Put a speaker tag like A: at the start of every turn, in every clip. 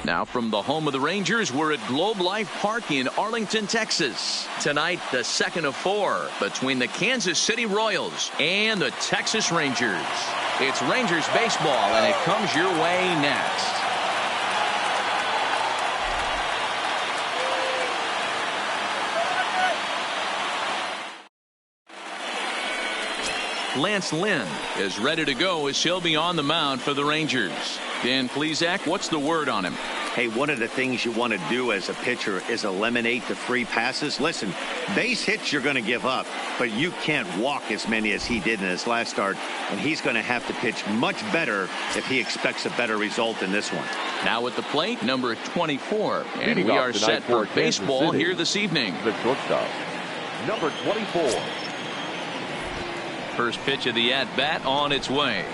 A: Now from the home of the Rangers, we're at Globe Life Park in Arlington, Texas. Tonight, the second of 4 between the Kansas City Royals and the Texas Rangers. It's Rangers baseball, and it comes your way next. Lance Lynn is ready to go as he'll be on the mound for the Rangers. Dan Plesac, what's the word on him?
B: Hey, one of the things you want to do as a pitcher is eliminate the free passes. Listen, base hits you're going to give up, but you can't walk as many as he did in his last start, and he's going to have to pitch much better if he expects a better result in this one.
A: Now at the plate, number 24, and we are set for baseball here this evening.
C: The shortstop, number 24.
A: First pitch of the at-bat on its way.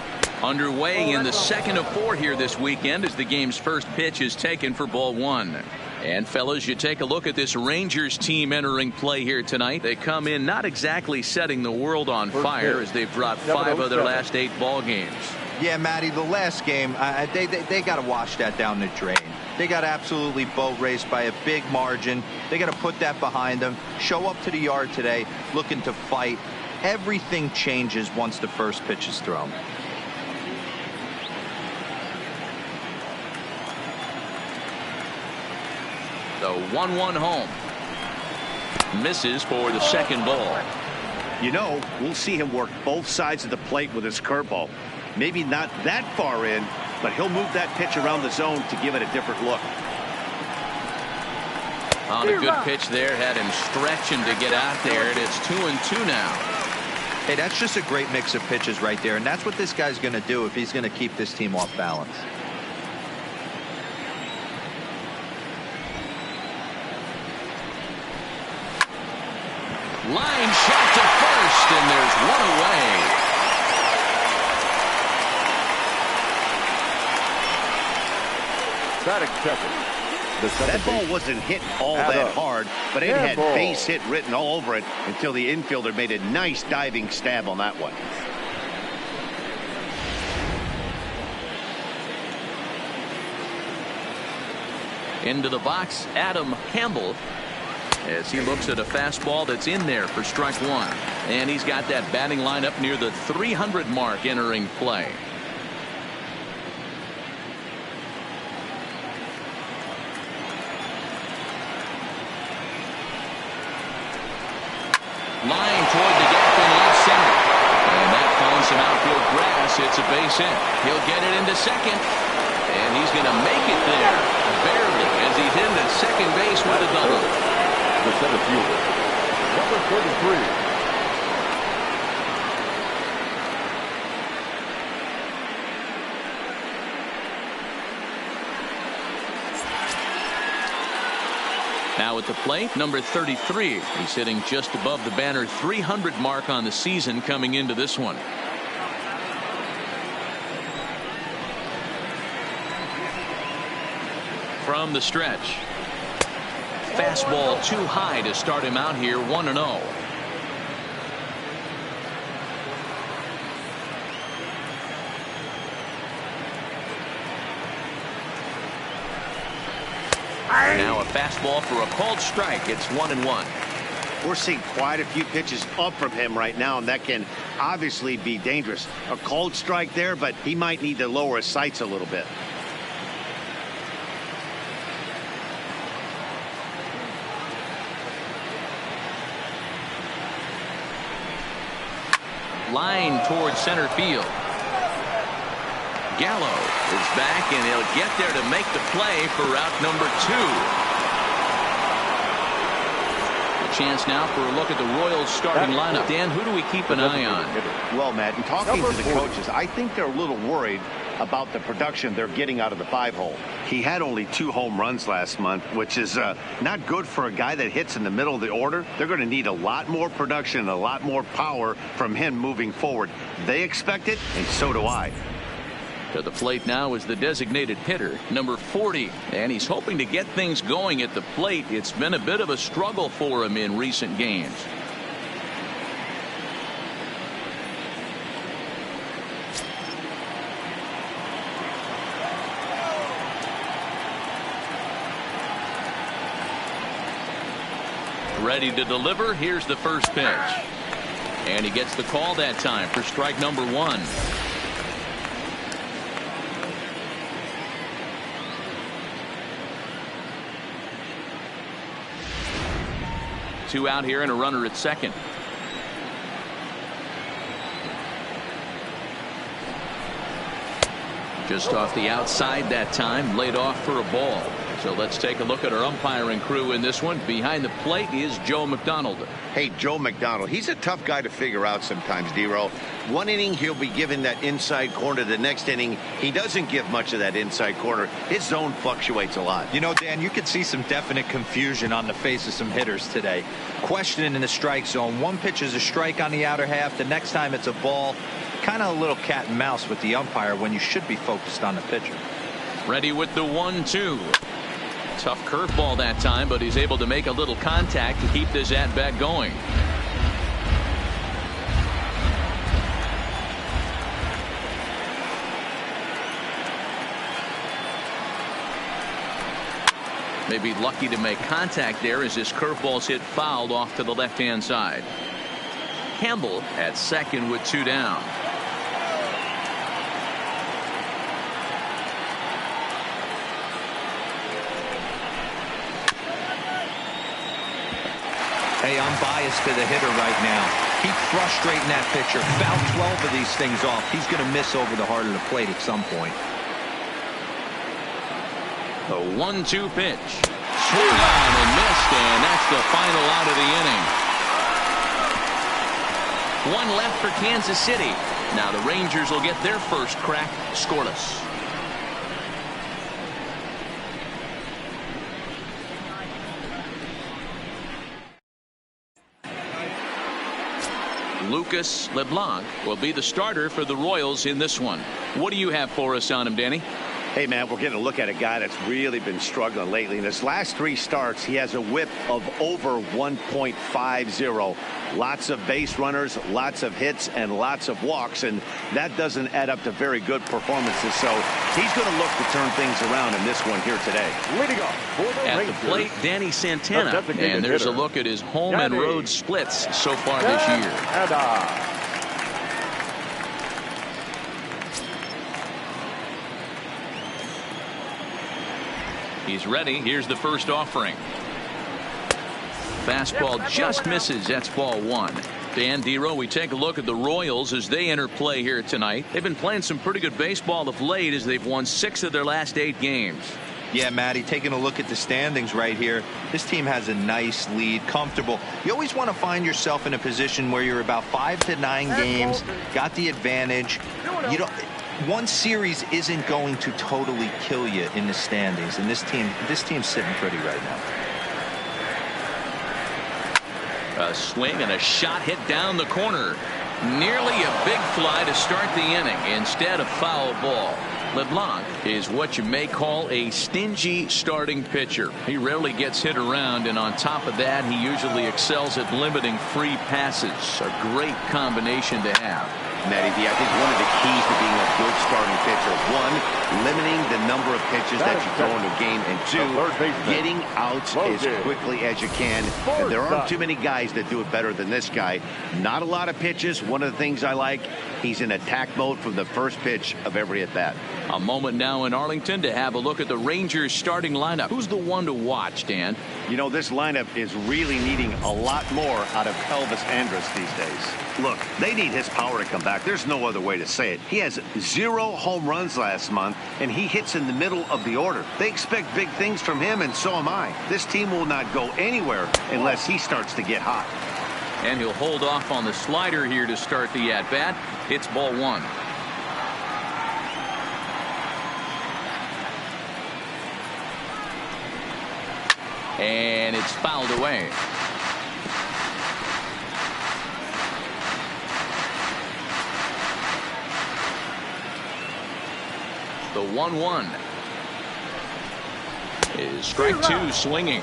A: Underway in the second of 4 here this weekend as the game's first pitch is taken for ball 1. And fellas, you take a look at this Rangers team entering play here tonight. They come in not exactly setting the world on fire as they've dropped 5 of their last 8 ball games.
D: Yeah, Matty, the last game, they got to wash that down the drain. They got absolutely boat raced by a big margin. They got to put that behind them. Show up to the yard today looking to fight. Everything changes once the first pitch is thrown.
A: The 1-1 home. Misses for the second ball.
B: You know, we'll see him work both sides of the plate with his curveball. Maybe not that far in, but he'll move that pitch around the zone to give it a different look.
A: On a good pitch there, had him stretching to get out there, and it's 2-2 now.
D: Hey, that's just a great mix of pitches right there, and that's what this guy's going to do if he's going to keep this team off balance.
A: Line shot to first, and there's one away.
C: Batting second.
B: That ball wasn't hit all that hard, but it had base hit written all over it until the infielder made a nice diving stab on that one.
A: Into the box, Adam Campbell, as he looks at a fastball that's in there for strike 1. And he's got that batting line up near the 300 mark entering play. Line toward the gap in left center. And that finds some outfield grass. It's a base hit. He'll get it into second. And he's going to make it there. Barely, as he's into second base with a double.
C: The center fielder, number 33.
A: Now at the plate, number 33. He's hitting just above the banner 300 mark on the season coming into this one. From the stretch. Fastball too high to start him out here, 1-0. Now a fastball for a called strike. It's 1-1.
B: We're seeing quite a few pitches up from him right now, and that can obviously be dangerous. A called strike there, but he might need to lower his sights a little bit.
A: Line towards center field. Gallo is back, and he'll get there to make the play for route number 2. A chance now for a look at the Royals starting lineup. Dan, who do we keep an eye on?
B: Well, Matt, in talking to the coaches, I think they're a little worried about the production they're getting out of the 5-hole. He had only 2 home runs last month, which is not good for a guy that hits in the middle of the order. They're going to need a lot more production and a lot more power from him moving forward. They expect it, and so do I.
A: To the plate now is the designated hitter, number 40, and he's hoping to get things going at the plate. It's been a bit of a struggle for him in recent games. ready to deliver. Here's the first pitch. And he gets the call that time for strike number 1. Two out here and a runner at second. Just off the outside that time, laid off for a ball. So let's take a look at our umpiring crew in this one. Behind the plate is Joe McDonald.
B: Hey, Joe McDonald, he's a tough guy to figure out sometimes, D-Row. One inning, he'll be given that inside corner. The next inning, he doesn't give much of that inside corner. His zone fluctuates a lot.
D: You know, Dan, you could see some definite confusion on the face of some hitters today. Questioning in the strike zone. One pitch is a strike on the outer half. The next time it's a ball. Kind of a little cat and mouse with the umpire when you should be focused on the pitcher.
A: Ready with the 1-2. Tough curveball that time, but he's able to make a little contact to keep this at-bat going. Maybe lucky to make contact there as his curveball's hit fouled off to the left-hand side. Campbell at second with 2 down.
D: Hey, I'm biased to the hitter right now. Keep frustrating that pitcher. Foul 12 of these things off. He's going to miss over the heart of the plate at some point.
A: The 1-2 pitch. Swung on and missed, and that's the final out of the inning. One left for Kansas City. Now the Rangers will get their first crack scoreless. Lucas LeBlanc will be the starter for the Royals in this one. What do you have for us on him, Danny?
B: Hey, man, we're getting a look at a guy that's really been struggling lately. In his last 3 starts, he has a whip of over 1.50. Lots of base runners, lots of hits, and lots of walks, and that doesn't add up to very good performances. So he's going to look to turn things around in this one here today.
C: Leading off for the
A: At
C: Rangers,
A: the plate, Danny Santana. And there's a look at his home and road splits so far this year. He's ready. Here's the first offering. Fastball just misses. That's ball 1. Dan, D-Row, we take a look at the Royals as they enter play here tonight. They've been playing some pretty good baseball of late as they've won 6 of their last 8 games.
D: Yeah, Matty, taking a look at the standings right here, this team has a nice lead, comfortable. You always want to find yourself in a position where you're about 5 to 9 games, got the advantage. You don't. One series isn't going to totally kill you in the standings, and this team's sitting pretty right now.
A: A swing and a shot hit down the corner. Nearly a big fly to start the inning. Instead, a foul ball. LeBlanc is what you may call a stingy starting pitcher. He rarely gets hit around, and on top of that, he usually excels at limiting free passes. A great combination to have.
B: Matty D, I think one of the keys to being a good starting pitcher, 1, limiting the number of pitches that you throw into a game, and 2, getting outs as quickly as you can. And there aren't too many guys that do it better than this guy. Not a lot of pitches. One of the things I like, he's in attack mode from the first pitch of every at-bat.
A: A moment now in Arlington to have a look at the Rangers starting lineup. Who's the one to watch, Dan?
B: You know, this lineup is really needing a lot more out of Elvis Andrus these days. Look, they need his power to come back. There's no other way to say it. He has 0 home runs last month, and he hits in the middle of the order. They expect big things from him, and so am I. This team will not go anywhere unless he starts to get hot.
A: And he'll hold off on the slider here to start the at-bat. It's ball 1. And it's fouled away. The 1-1 is strike 2 swinging.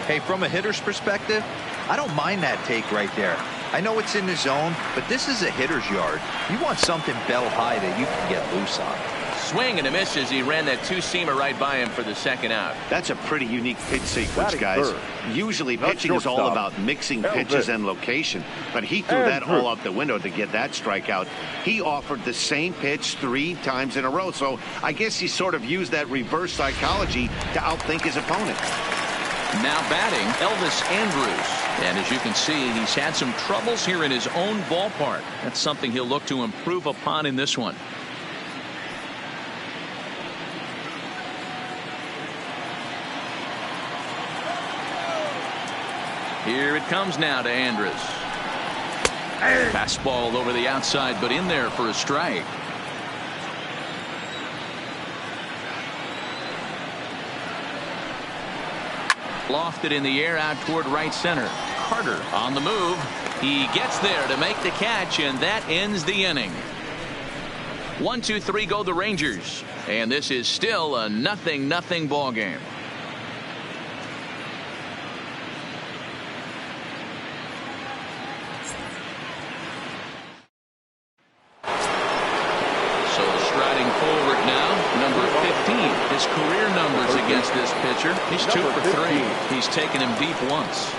D: Hey, from a hitter's perspective, I don't mind that take right there. I know it's in the zone, but this is a hitter's yard. You want something bell high that you can get loose on.
A: Swing and a miss as he ran that two-seamer right by him for the second out.
B: That's a pretty unique pitch sequence,
C: Batting
B: guys.
C: third.
B: Usually
C: Not
B: pitching is all
C: shortstop.
B: about mixing
C: Elvis.
B: pitches and location, but he threw
C: And
B: that
C: third.
B: all out the window to get that strikeout. He offered the same pitch 3 times in a row, so I guess he sort of used that reverse psychology to outthink his opponent.
A: Now batting, Elvis Andrus. And as you can see, he's had some troubles here in his own ballpark. That's something he'll look to improve upon in this one. Here it comes now to Andrus. Fastball over the outside, but in there for a strike. Lofted in the air out toward right center. Carter on the move. He gets there to make the catch, and that ends the inning. 1-2-3 go the Rangers, and this is still a 0-0 ball game. So striding forward now, number 15. His career numbers against this pitcher. He's 2 for 3. He's taken him deep once.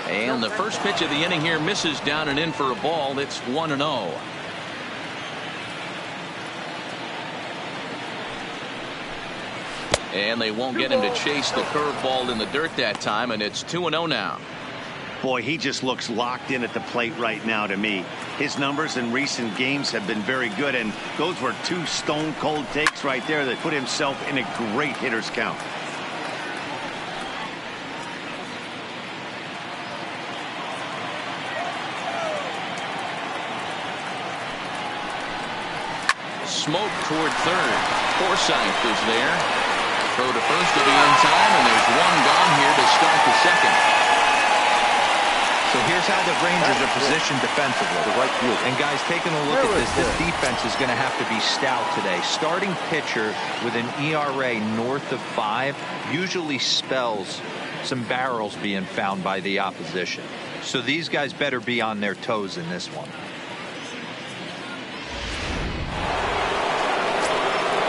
A: And the first pitch of the inning here misses down and in for a ball. It's 1-0. And they won't get him to chase the curveball in the dirt that time, and it's 2-0 now.
B: Boy, he just looks locked in at the plate right now to me. His numbers in recent games have been very good, and those were 2 stone-cold takes right there that put himself in a great hitter's count.
A: Smoke toward third. Forsythe is there. Throw to first to be in time, and there's one gone here to start the second.
D: So here's how the Rangers are positioned defensively.
C: The right field.
D: And guys, taking a look at this defense is going to have to be stout today. Starting pitcher with an ERA north of 5 usually spells some barrels being found by the opposition. So these guys better be on their toes in this one.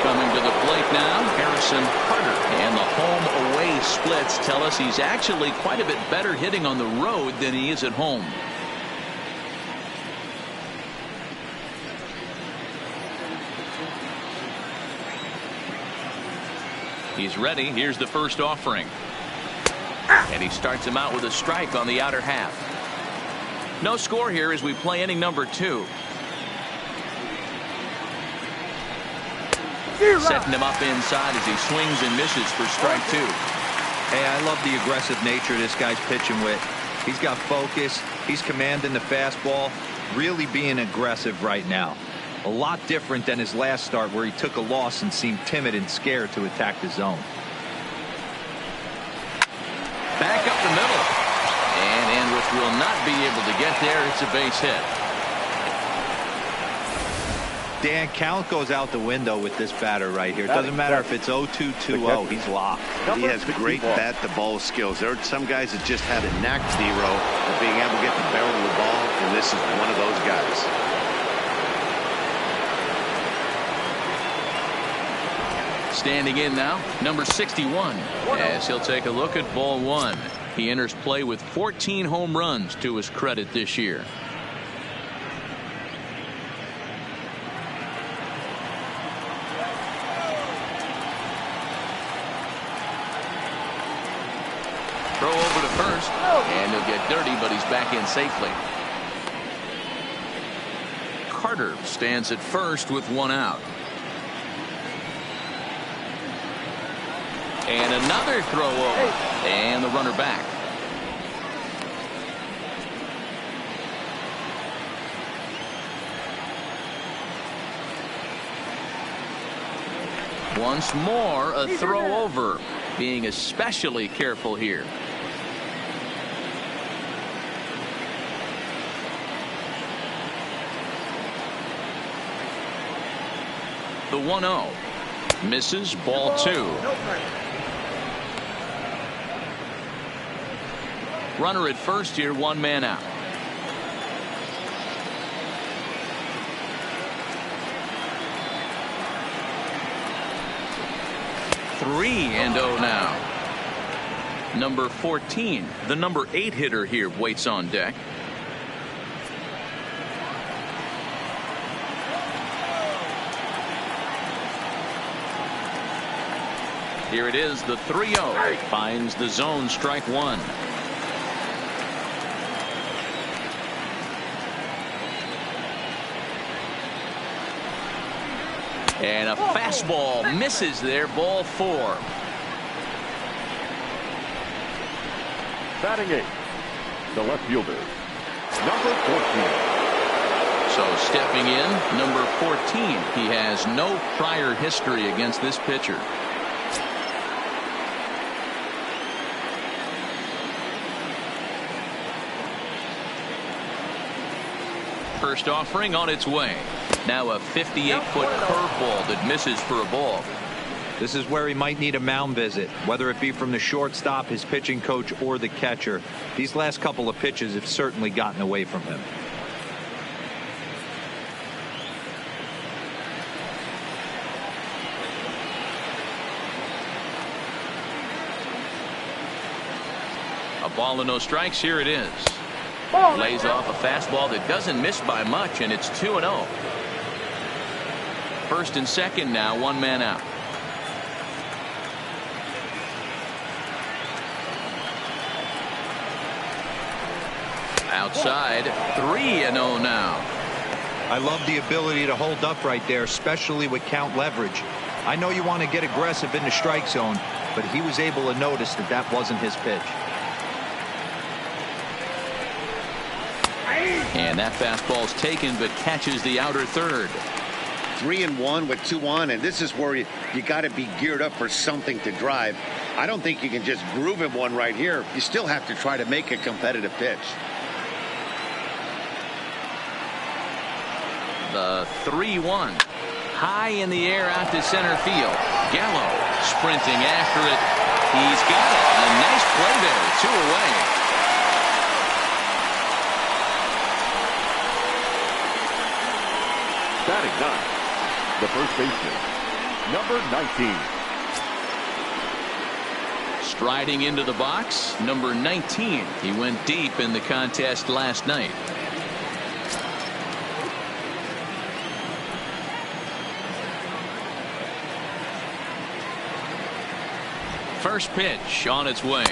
A: Coming to the plate now, Harrison Carter. And the home-away splits tell us he's actually quite a bit better hitting on the road than he is at home. He's ready. Here's the first offering. And he starts him out with a strike on the outer half. No score here as we play inning number 2. Setting him up inside as he swings and misses for strike 2.
D: Hey, I love the aggressive nature this guy's pitching with. He's got focus. He's commanding the fastball. Really being aggressive right now. A lot different than his last start where he took a loss and seemed timid and scared to attack the zone.
A: Back up the middle. And Andrus will not be able to get there. It's a base hit.
D: Dan, count goes out the window with this batter right here. It doesn't matter if it's 0-2-2-0. He's locked.
B: He has great bat-to-ball skills. There are some guys that just have a knack, Zero, of being able to get the barrel of the ball, and this is one of those guys.
A: Standing in now, number 61, as he'll take a look at ball 1. He enters play with 14 home runs to his credit this year. Throw over to first, and he'll get dirty, but he's back in safely. Carter stands at first with 1 out. And another throw over, and the runner back. Once more, a throw over, being especially careful here. The 1-0 misses, ball 2. Runner at first here, 1 man out. 3-0 now. Number 14, the number 8 hitter here, waits on deck. Here it is, the 3-0. Finds the zone, strike one. And a fastball misses there, ball 4.
C: Batting 8, the left fielder, number 14.
A: So stepping in, number 14. He has no prior history against this pitcher. First offering on its way. Now a 58-foot curveball that misses for a ball.
D: This is where he might need a mound visit, whether it be from the shortstop, his pitching coach, or the catcher. These last couple of pitches have certainly gotten away from him.
A: A ball and no strikes. Here it is. Lays off a fastball that doesn't miss by much, and it's 2-0. First and second now, one man out. Outside, 3-0 now.
D: I love the ability to hold up right there, especially with count leverage. I know you want to get aggressive in the strike zone, but he was able to notice that that wasn't his pitch.
A: And that fastball's taken, but catches the outer third.
B: 3-1 with 2 on, and this is where you got to be geared up for something to drive. I don't think you can just groove him one right here. You still have to try to make a competitive pitch.
A: The 3-1. High in the air out to center field. Gallo sprinting after it. He's got it. A nice play there. 2 away.
C: Batting 9, the first baseman, number 19.
A: Striding into the box, number 19. He went deep in the contest last night. First pitch on its way.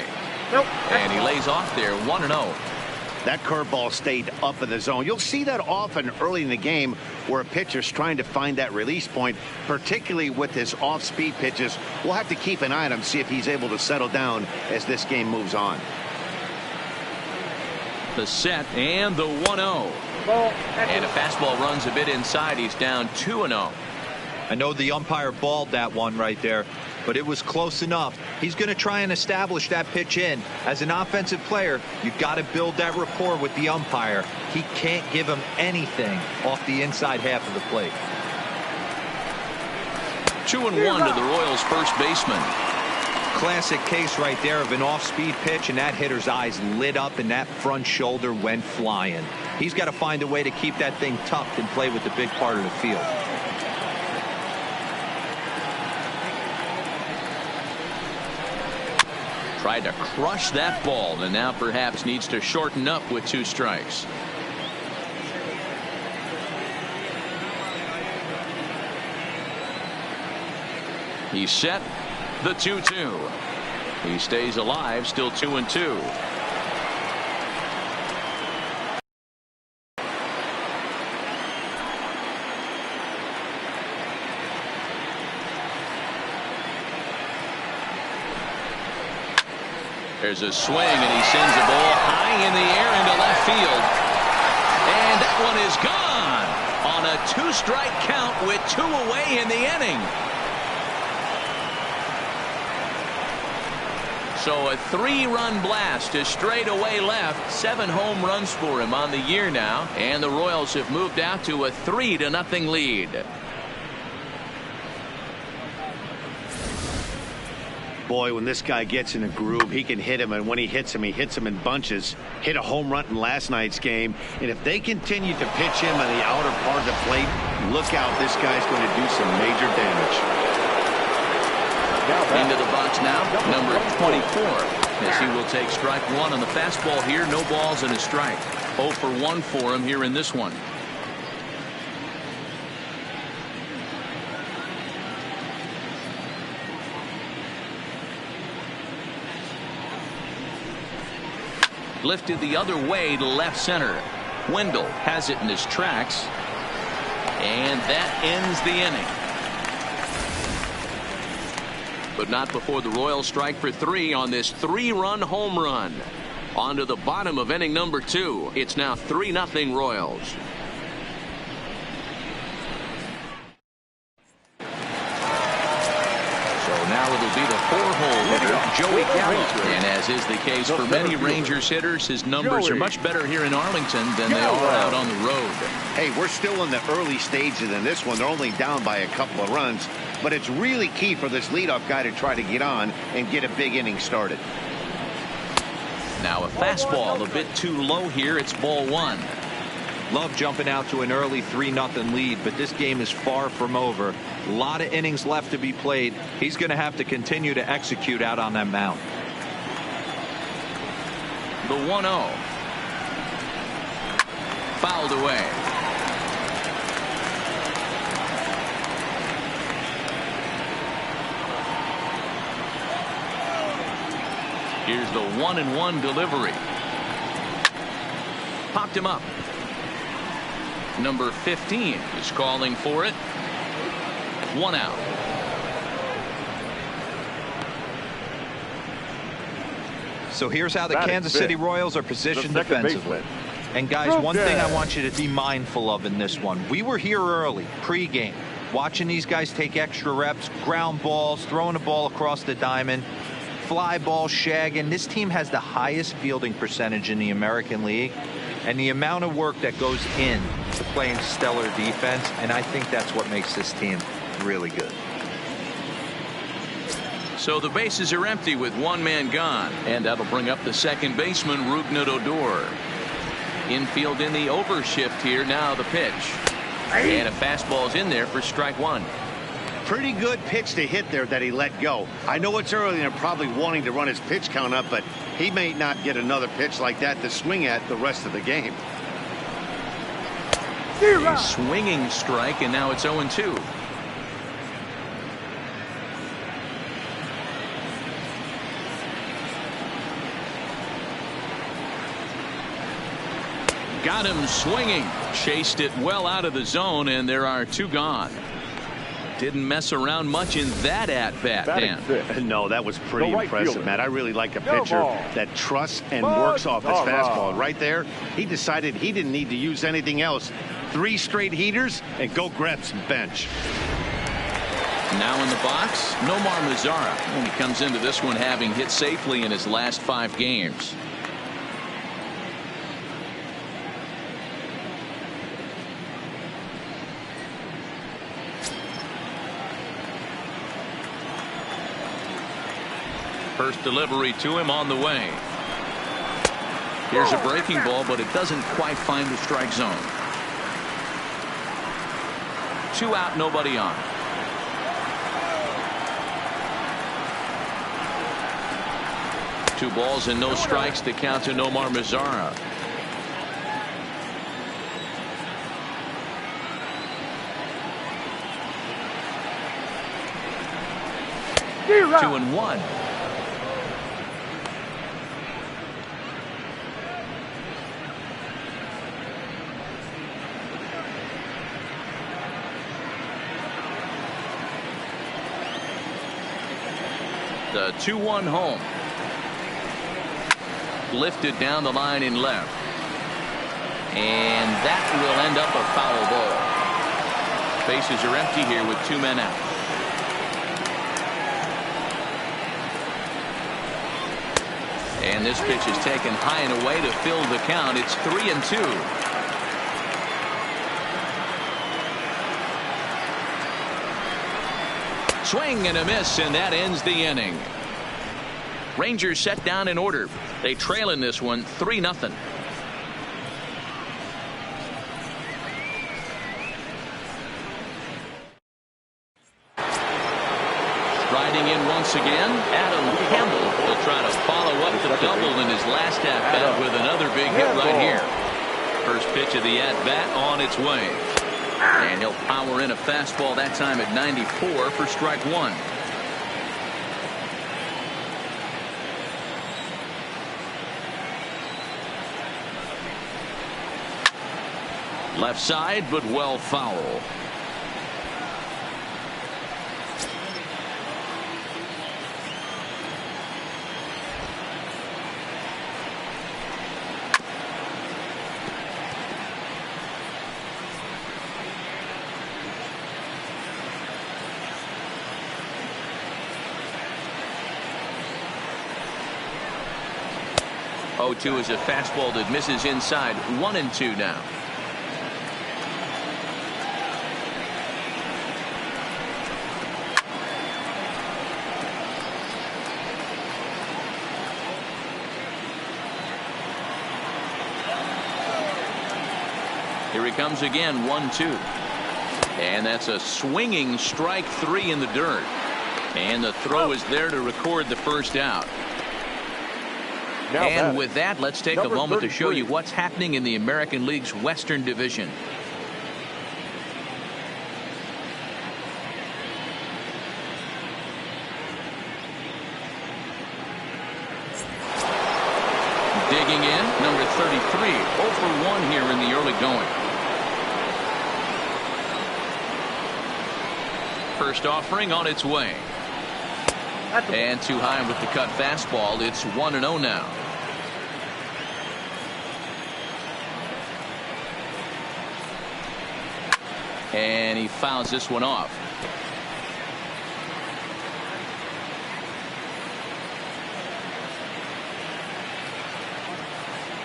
A: And he lays off there, 1-0.
B: That curveball stayed up in the zone. You'll see that often early in the game where a pitcher's trying to find that release point, particularly with his off-speed pitches. We'll have to keep an eye on him, see if he's able to settle down as this game moves on.
A: The set and the 1-0. And a fastball runs a bit inside. He's down 2-0.
D: I know the umpire balled that one right there, but it was close enough. He's going to try and establish that pitch in. As an offensive player, you've got to build that rapport with the umpire. He can't give him anything off the inside half of the plate.
A: 2-1 to the Royals' first baseman.
D: Classic case right there of an off-speed pitch, and that hitter's eyes lit up and that front shoulder went flying. He's got to find a way to keep that thing tucked and play with the big part of the field.
A: Tried to crush that ball, and now perhaps needs to shorten up with 2 strikes. He's set. The 2-2. He stays alive, still 2-2. There's a swing, and he sends a ball high in the air into left field. And that one is gone on a 2-strike count with 2 away in the inning. So a 3-run blast to straightaway left. 7 home runs for him on the year now. And the Royals have moved out to a 3-0 lead.
B: Boy, when this guy gets in a groove, he can hit him, and when he hits him in bunches. Hit a home run in last night's game, and if they continue to pitch him on the outer part of the plate, look out, this guy's going to do some major damage.
A: Into the box now, number 24, as he will take strike one on the fastball here. No balls and a strike. 0 for 1 for him here in this one. Lifted the other way to left center. Wendell has it in his tracks, and that ends the inning. But not before the Royals strike for 3 on this 3-run home run. On to the bottom of inning number 2. It's now 3-0 Royals. Now it'll be the 4-hole hitter, Joey Gallo. And as is the case for many Rangers hitters, his numbers are much better here in Arlington than they are out on the road.
B: Hey, we're still in the early stages in this one. They're only down by a couple of runs, but it's really key for this leadoff guy to try to get on and get a big inning started.
A: Now a fastball a bit too low here. It's ball 1.
D: Love jumping out to an early 3-0 lead, but this game is far from over. A lot of innings left to be played. He's going to have to continue to execute out on that mound.
A: The 1-0. Fouled away. Here's the 1-1 delivery. Popped him up. Number 15 is calling for it. 1 out.
D: So here's how the Kansas City Royals are positioned defensively. And guys, one thing I want you to be mindful of in this one. We were here early, pregame, watching these guys take extra reps, ground balls, throwing the ball across the diamond, fly ball, shagging. This team has the highest fielding percentage in the American League. And the amount of work that goes in to playing stellar defense, and I think that's what makes this team really good.
A: So the bases are empty with 1 man gone, and that'll bring up the second baseman, Rougned Odor. Infield in the overshift here. Now the pitch, and a fastball's in there for strike 1.
B: Pretty good pitch to hit there that he let go. I know it's early and they're probably wanting to run his pitch count up, but he may not get another pitch like that to swing at the rest of the game.
A: A swinging strike, and now it's 0-2. Got him swinging. Chased it well out of the zone, and there are 2 gone. Didn't mess around much in that at-bat, Dan.
B: No, that was pretty impressive, Matt. I really like a pitcher that trusts and works off his fastball. Right there, he decided he didn't need to use anything else. 3 straight heaters and go grab some bench.
A: Now in the box, Nomar Mazara. And he comes into this one having hit safely in his last 5 games. First delivery to him on the way. Here's a breaking ball, but it doesn't quite find the strike zone. 2 out, nobody on. Two balls and no strikes to count to Nomar Mazara. Two and one. The 2-1 home. Lifted down the line in left. And that will end up a foul ball. Bases are empty here with 2 men out. And this pitch is taken high and away to fill the count. It's 3-2. Swing and a miss, and that ends the inning. Rangers set down in order. They trail in this one 3-0. Hitting in once again, Adam Campbell will try to follow up the double in his last at-bat with another big hit right here. First pitch of the at-bat on its way. And he'll power in a fastball that time at 94 for strike one. Left side, but well foul. Oh, 2 is a fastball that misses inside. 1-2 now. Here he comes again, 1-2. And that's a swinging strike 3 in the dirt. And the throw is there to record the first out. And with that, let's take a moment to show you what's happening in the American League's Western Division. Digging in, number 33, 0 for 1 here in the early going. First offering on its way. And too high with the cut fastball. It's 1-0 now. And he fouls this one off.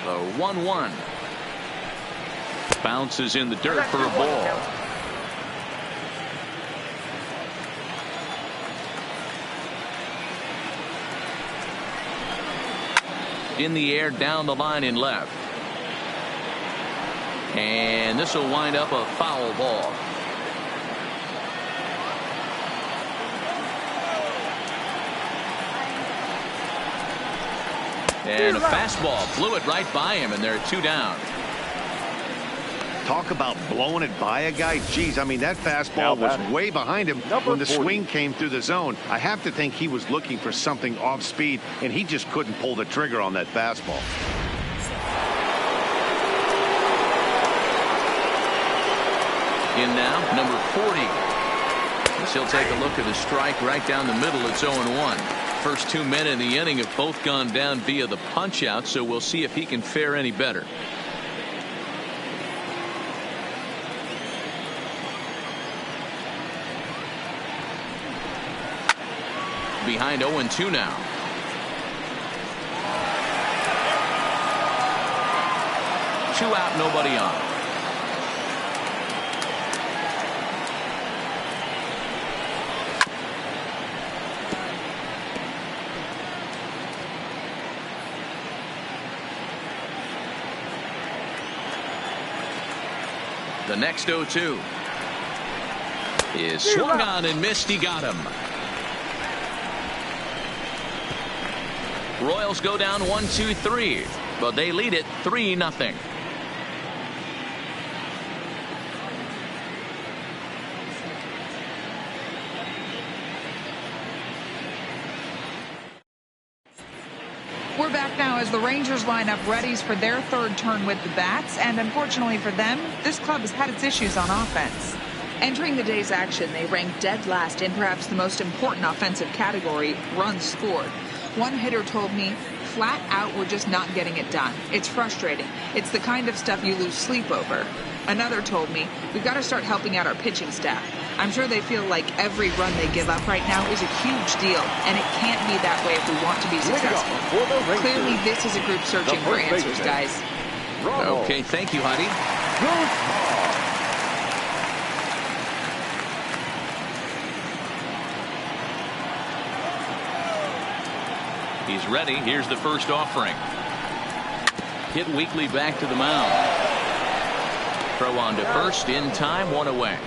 A: The 1-1. Bounces in the dirt for a ball. In the air, down the line in left. And this will wind up a foul ball. And a fastball flew it right by him, and there are 2 down.
B: Talk about blowing it by a guy. Geez, I mean, that fastball was way behind him when the swing came through the zone. I have to think he was looking for something off speed, and he just couldn't pull the trigger on that fastball.
A: In now, number 40. As he'll take a look at the strike right down the middle. It's 0-1. First 2 men in the inning have both gone down via the punch out, so we'll see if he can fare any better. Behind 0-2 now. Two out, nobody on. The next 0-2 is swung on and missed. He got him. Royals go down 1-2-3, but they lead it 3-0.
E: We're back now as the Rangers line up readies for their third turn with the bats, and unfortunately for them, this club has had its issues on offense. Entering the day's action, they ranked dead last in perhaps the most important offensive category, runs scored. One hitter told me, flat out, we're just not getting it done. It's frustrating. It's the kind of stuff you lose sleep over. Another told me, we've got to start helping out our pitching staff. I'm sure they feel like every run they give up right now is a huge deal, and it can't be that way if we want to be successful. Clearly, this is a group searching for answers, guys.
A: Okay, thank you, Heidi. He's ready. Here's the first offering. Hit weakly back to the mound. Throw on to first in time, 1 away.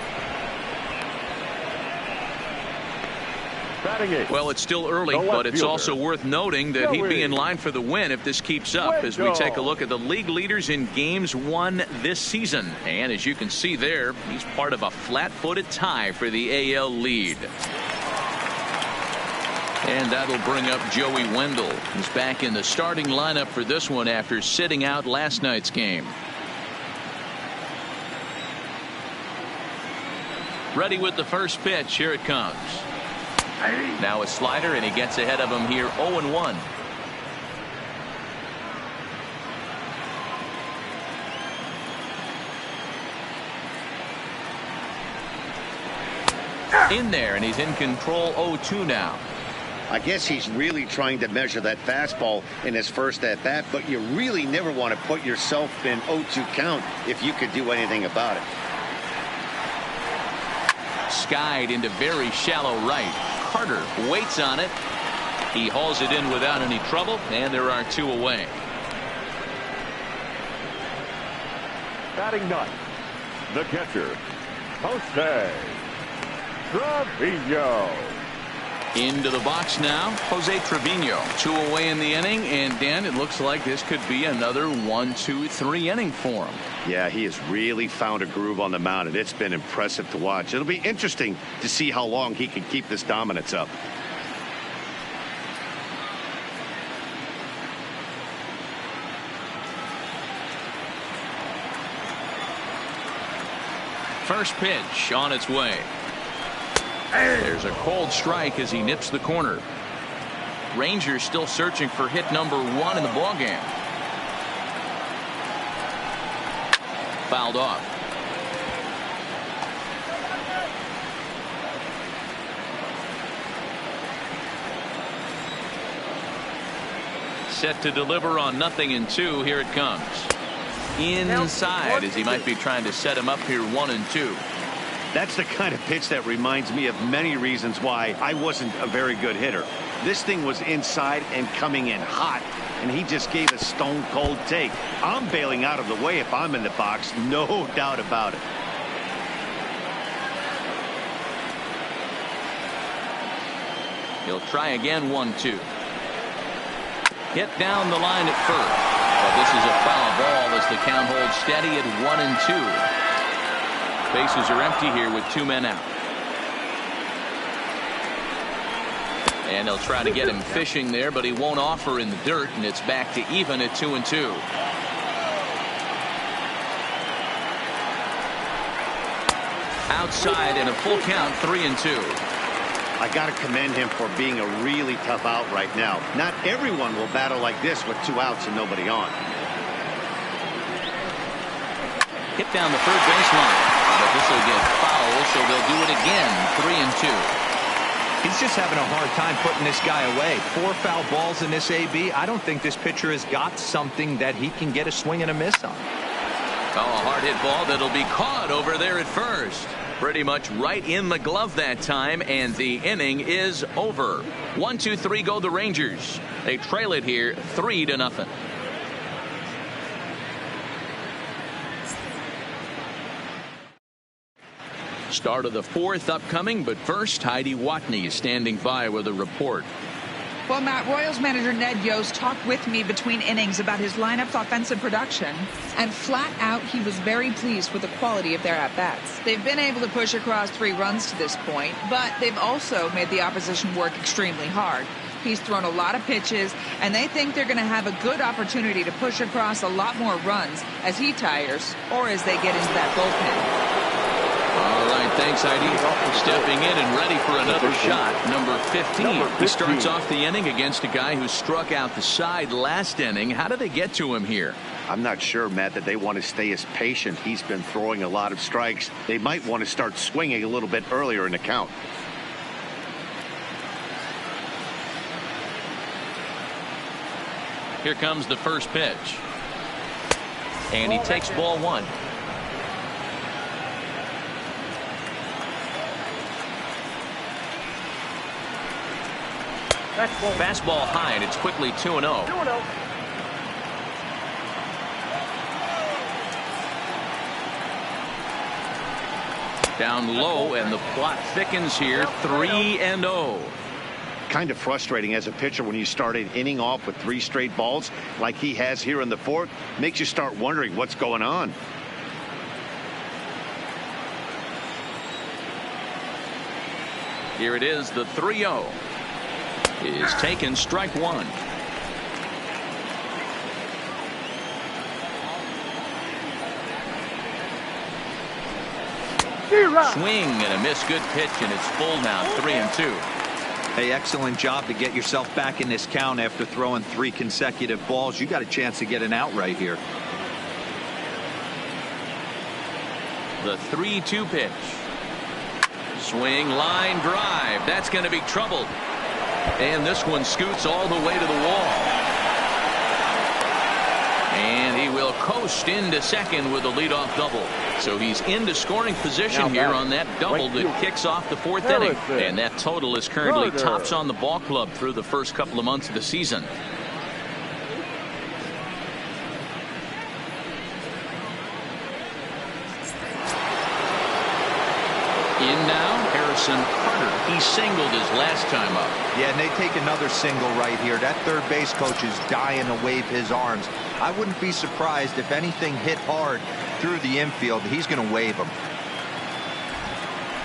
C: Batting eighth.
A: Well, it's still early, but it's also worth noting that he'd be in line for the win if this keeps up as we take a look at the league leaders in games won this season. And as you can see there, he's part of a flat-footed tie for the AL lead. And that'll bring up Joey Wendell. He's back in the starting lineup for this one after sitting out last night's game. Ready with the first pitch. Here it comes. Now a slider, and he gets ahead of him here 0-1. In there, and he's in control 0-2 now.
B: I guess he's really trying to measure that fastball in his first at bat, but you really never want to put yourself in 0-2 count if you could do anything about it.
A: Skied into very shallow right. Carter waits on it. He hauls it in without any trouble, and there are two away.
C: Batting ninth, the catcher, Jose Trevino.
A: Into the box now, Jose Trevino. Two away in the inning, and Dan, it looks like this could be another 1-2-3 inning for him.
B: Yeah, he has really found a groove on the mound, and it's been impressive to watch. It'll be interesting to see how long he can keep this dominance up.
A: First pitch on its way. There's a cold strike as he nips the corner. Rangers still searching for hit number 1 in the ballgame. Fouled off. Set to deliver on 0-2. Here it comes. Inside as he might be trying to set him up here 1-2.
B: That's the kind of pitch that reminds me of many reasons why I wasn't a very good hitter. This thing was inside and coming in hot, and he just gave a stone cold take. I'm bailing out of the way if I'm in the box, no doubt about it.
A: He'll try again 1-2. Hit down the line at first, but this is a foul ball as the count holds steady at 1-2. Bases are empty here with 2 men out. And they'll try to get him fishing there, but he won't offer in the dirt, and it's back to even at 2-2. Outside and a full count 3-2.
B: I got to commend him for being a really tough out right now. Not everyone will battle like this with 2 outs and nobody on.
A: Hit down the third baseline. But this will get foul, so they'll do it again. 3-2.
D: He's just having a hard time putting this guy away. 4 foul balls in this AB. I don't think this pitcher has got something that he can get a swing and a miss on.
A: Oh, a hard hit ball that'll be caught over there at first. Pretty much right in the glove that time, and the inning is over. 1-2-3 go the Rangers. They trail it here 3-0. Start of the 4th upcoming, but first Heidi Watney standing by with a report.
E: Well, Matt, Royals manager Ned Yost talked with me between innings about his lineup's offensive production, and flat out he was very pleased with the quality of their at-bats. They've been able to push across 3 runs to this point, but they've also made the opposition work extremely hard. He's thrown a lot of pitches, and they think they're going to have a good opportunity to push across a lot more runs as he tires or as they get into that bullpen.
A: All right, thanks, Heidi. Stepping in and ready for another shot. Number 15. He starts off the inning against a guy who struck out the side last inning. How did they get to him here?
B: I'm not sure, Matt, that they want to stay as patient. He's been throwing a lot of strikes. They might want to start swinging a little bit earlier in the count.
A: Here comes the first pitch. And he takes ball 1. Fastball high, and it's quickly 2-0. Down low, and the plot thickens here. 3-0.
B: kind of frustrating as a pitcher when you start an inning off with 3 straight balls like he has here in the 4th. Makes you start wondering what's going on.
A: Here it is, the 3-0 is taken, strike 1. Swing and a miss, good pitch, and it's full now, 3-2.
D: Hey, excellent job to get yourself back in this count after throwing 3 consecutive balls. You got a chance to get an out right here.
A: The 3-2 pitch. Swing, line drive. That's going to be trouble. And this one scoots all the way to the wall. And he will coast into second with a leadoff double. So he's into scoring position here on that double that kicks off the 4th inning. And that total is currently tops on the ball club through the first couple of months of the season. In now, Harrison Carter. He singled his last time up.
D: Yeah, and they take another single right here. That third base coach is dying to wave his arms. I wouldn't be surprised if anything hit hard through the infield. He's going to wave them.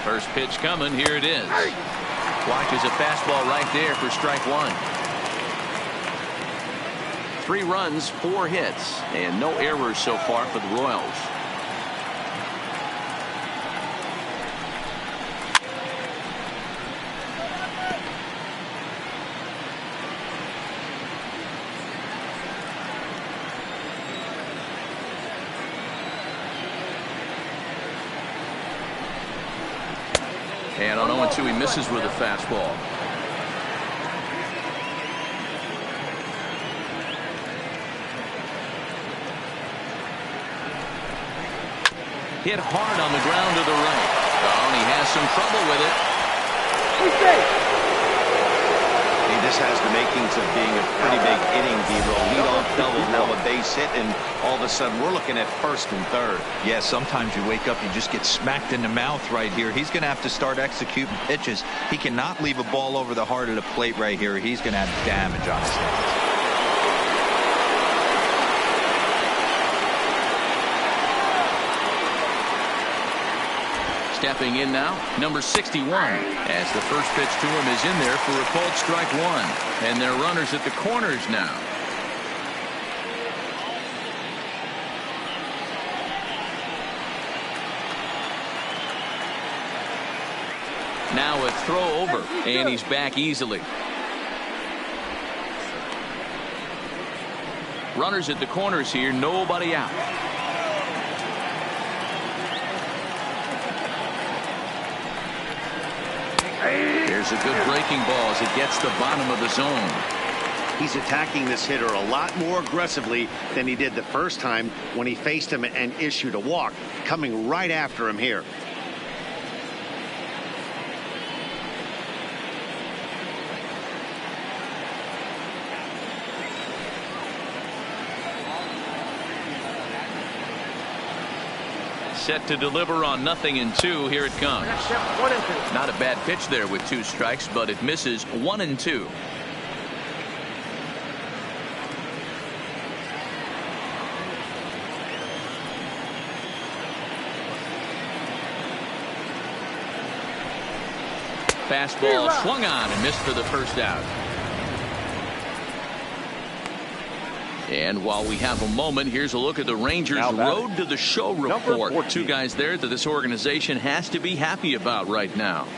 A: First pitch coming. Here it is. Watches a fastball right there for strike 1. 3 runs, 4 hits, and no errors so far for the Royals. And on 0-2, he misses with a fastball. Hit hard on the ground to the right. Oh, and he has some trouble with it.
B: This has the makings of being a pretty big inning, D-roll. Leadoff double, now a base hit, and all of a sudden we're looking at 1st and 3rd.
D: Yeah, sometimes you wake up, you just get smacked in the mouth right here. He's going to have to start executing pitches. He cannot leave a ball over the heart of the plate right here. He's going to have damage on his hands.
A: Stepping in now, number 61, as the first pitch to him is in there for a called strike 1. And they're runners at the corners now. Now a throw over, and he's back easily. Runners at the corners here, nobody out. There's a good breaking ball as it gets the bottom of the zone.
B: He's attacking this hitter a lot more aggressively than he did the first time when he faced him and issued a walk. Coming right after him here.
A: Set to deliver on 0-2. Here it comes. Not a bad pitch there with 2 strikes, but it misses 1-2. Fastball swung on and missed for the first out. And while we have a moment, here's a look at the Rangers' Road to the Show report. 2 guys there that this organization has to be happy about right now.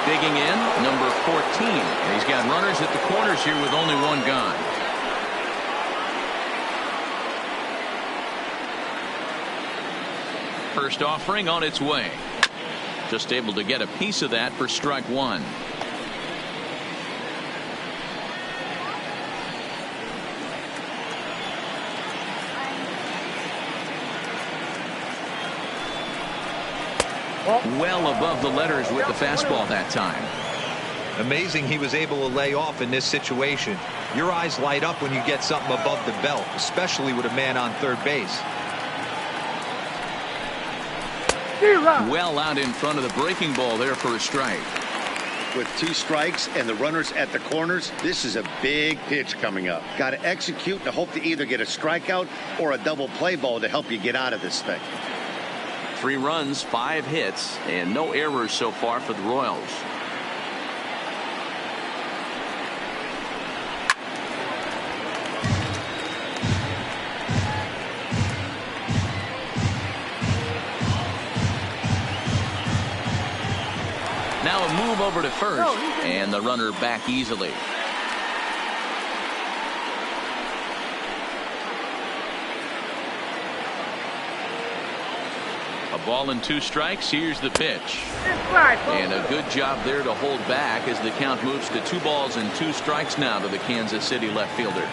A: Digging in, number 14. And he's got runners at the corners here with only 1 gone. First offering on its way. Just able to get a piece of that for strike 1. Well above the letters with the fastball that time.
D: Amazing he was able to lay off in this situation. Your eyes light up when you get something above the belt, especially with a man on third base.
A: Well out in front of the breaking ball there for a strike.
B: With 2 strikes and the runners at the corners, this is a big pitch coming up. Got to execute and hope to either get a strikeout or a double play ball to help you get out of this thing.
A: 3 runs, 5 hits, and no errors so far for the Royals. Now a move over to first, and the runner back easily. A ball and 2 strikes. Here's the pitch. And a good job there to hold back as the count moves to 2 balls and 2 strikes now to the Kansas City left fielder.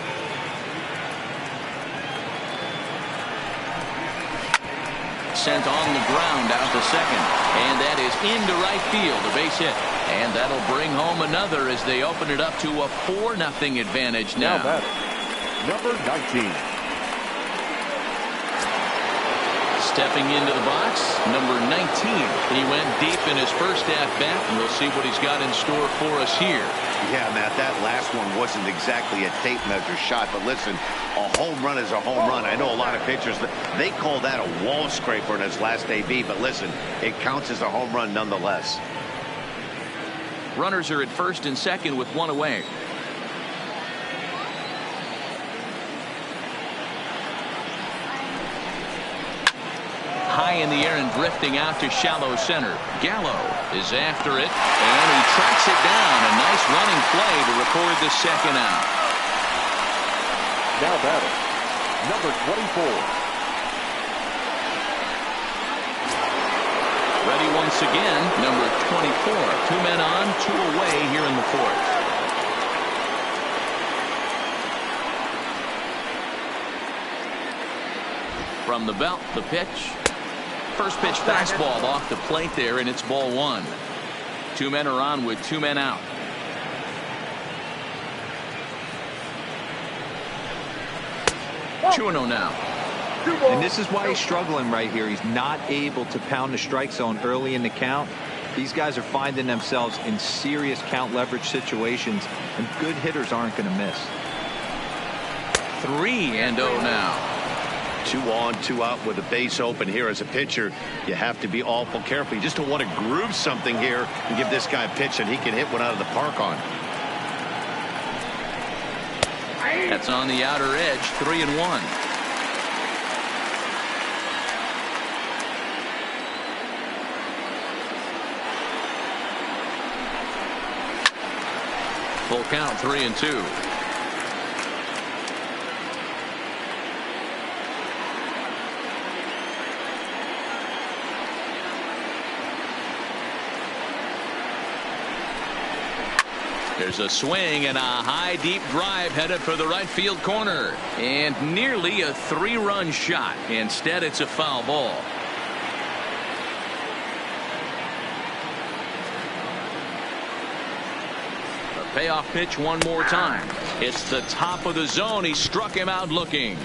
A: Sent on the ground out to second, and that is into right field, a base hit, and that'll bring home another as they open it up to a 4-0 advantage now.
C: Number 19.
A: Stepping into the box, number 19. He went deep in his first at bat, and we'll see what he's got in store for us here.
B: Yeah, Matt, that last one wasn't exactly a tape measure shot, but listen, a home run is a home run. I know a lot of pitchers, they call that a wall scraper in his last AB, but listen, it counts as a home run nonetheless.
A: Runners are at first and second with 1 away. High in the air and drifting out to shallow center. Gallo is after it, and he tracks it down. A nice running play to record the second out.
C: Now batting, number 24.
A: Ready once again, number 24. 2 men on, 2 away here in the 4th. From the belt, the pitch. First pitch fastball off the plate there, and it's ball 1. 2 men are on with 2 men out. Two and 0 now.
D: And this is why he's struggling right here. He's not able to pound the strike zone early in the count. These guys are finding themselves in serious count leverage situations, and good hitters aren't going to miss.
A: 3-0 now.
B: 2 on, 2 out with a base open here as a pitcher. You have to be awful careful. You just don't want to groove something here and give this guy a pitch that he can hit one out of the park on.
A: That's on the outer edge. 3-1. Full count, 3-2. There's a swing and a high deep drive headed for the right field corner, and nearly a 3-run shot. Instead, it's a foul ball. A payoff pitch one more time. It's the top of the zone. He struck him out looking.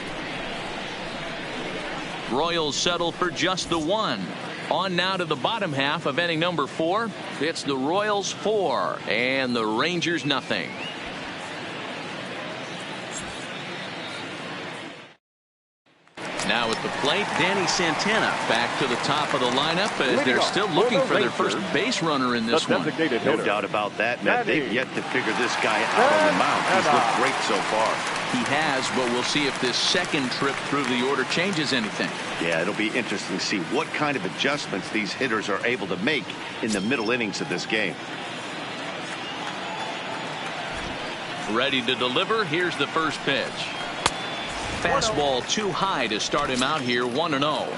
A: Royals settle for just the 1. On now to the bottom half of inning number 4. It's the Royals 4 and the Rangers nothing. Now at the plate, Danny Santana back to the top of the lineup as they're still looking for their first base runner in this one.
B: No doubt about that, Matt. They've yet to figure this guy out on the mound. He's looked great so far.
A: He has, but we'll see if this second trip through the order changes anything.
B: Yeah, it'll be interesting to see what kind of adjustments these hitters are able to make in the middle innings of this game.
A: Ready to deliver. Here's the first pitch. Fastball too high to start him out here. 1-0.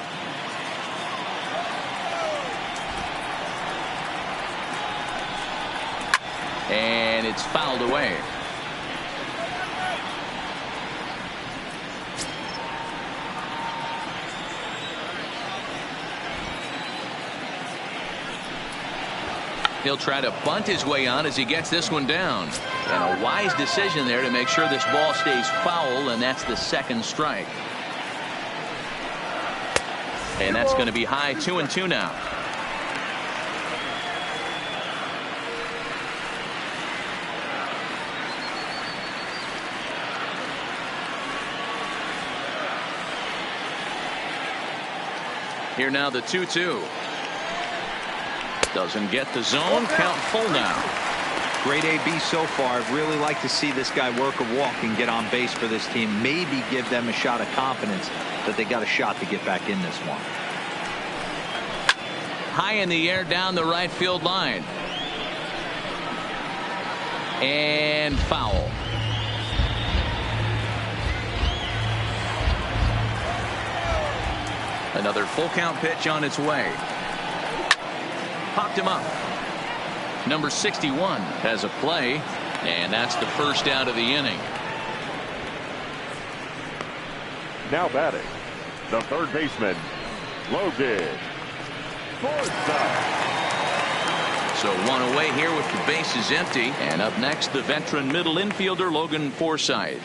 A: And it's fouled away. He'll try to bunt his way on as he gets this one down. And a wise decision there to make sure this ball stays foul, and that's the second strike. And that's going to be high 2-2 now. Here now the 2-2. Doesn't get the zone. Count full now.
D: Great AB so far. I'd really like to see this guy work a walk and get on base for this team. Maybe give them a shot of confidence that they got a shot to get back in this one.
A: High in the air down the right field line. And foul. Another full count pitch on its way. Popped him up. Number 61 has a play, and that's the first out of the inning.
C: Now batting, the third baseman, Logan Forsythe.
A: So one away here with the bases empty, and up next the veteran middle infielder Logan Forsythe.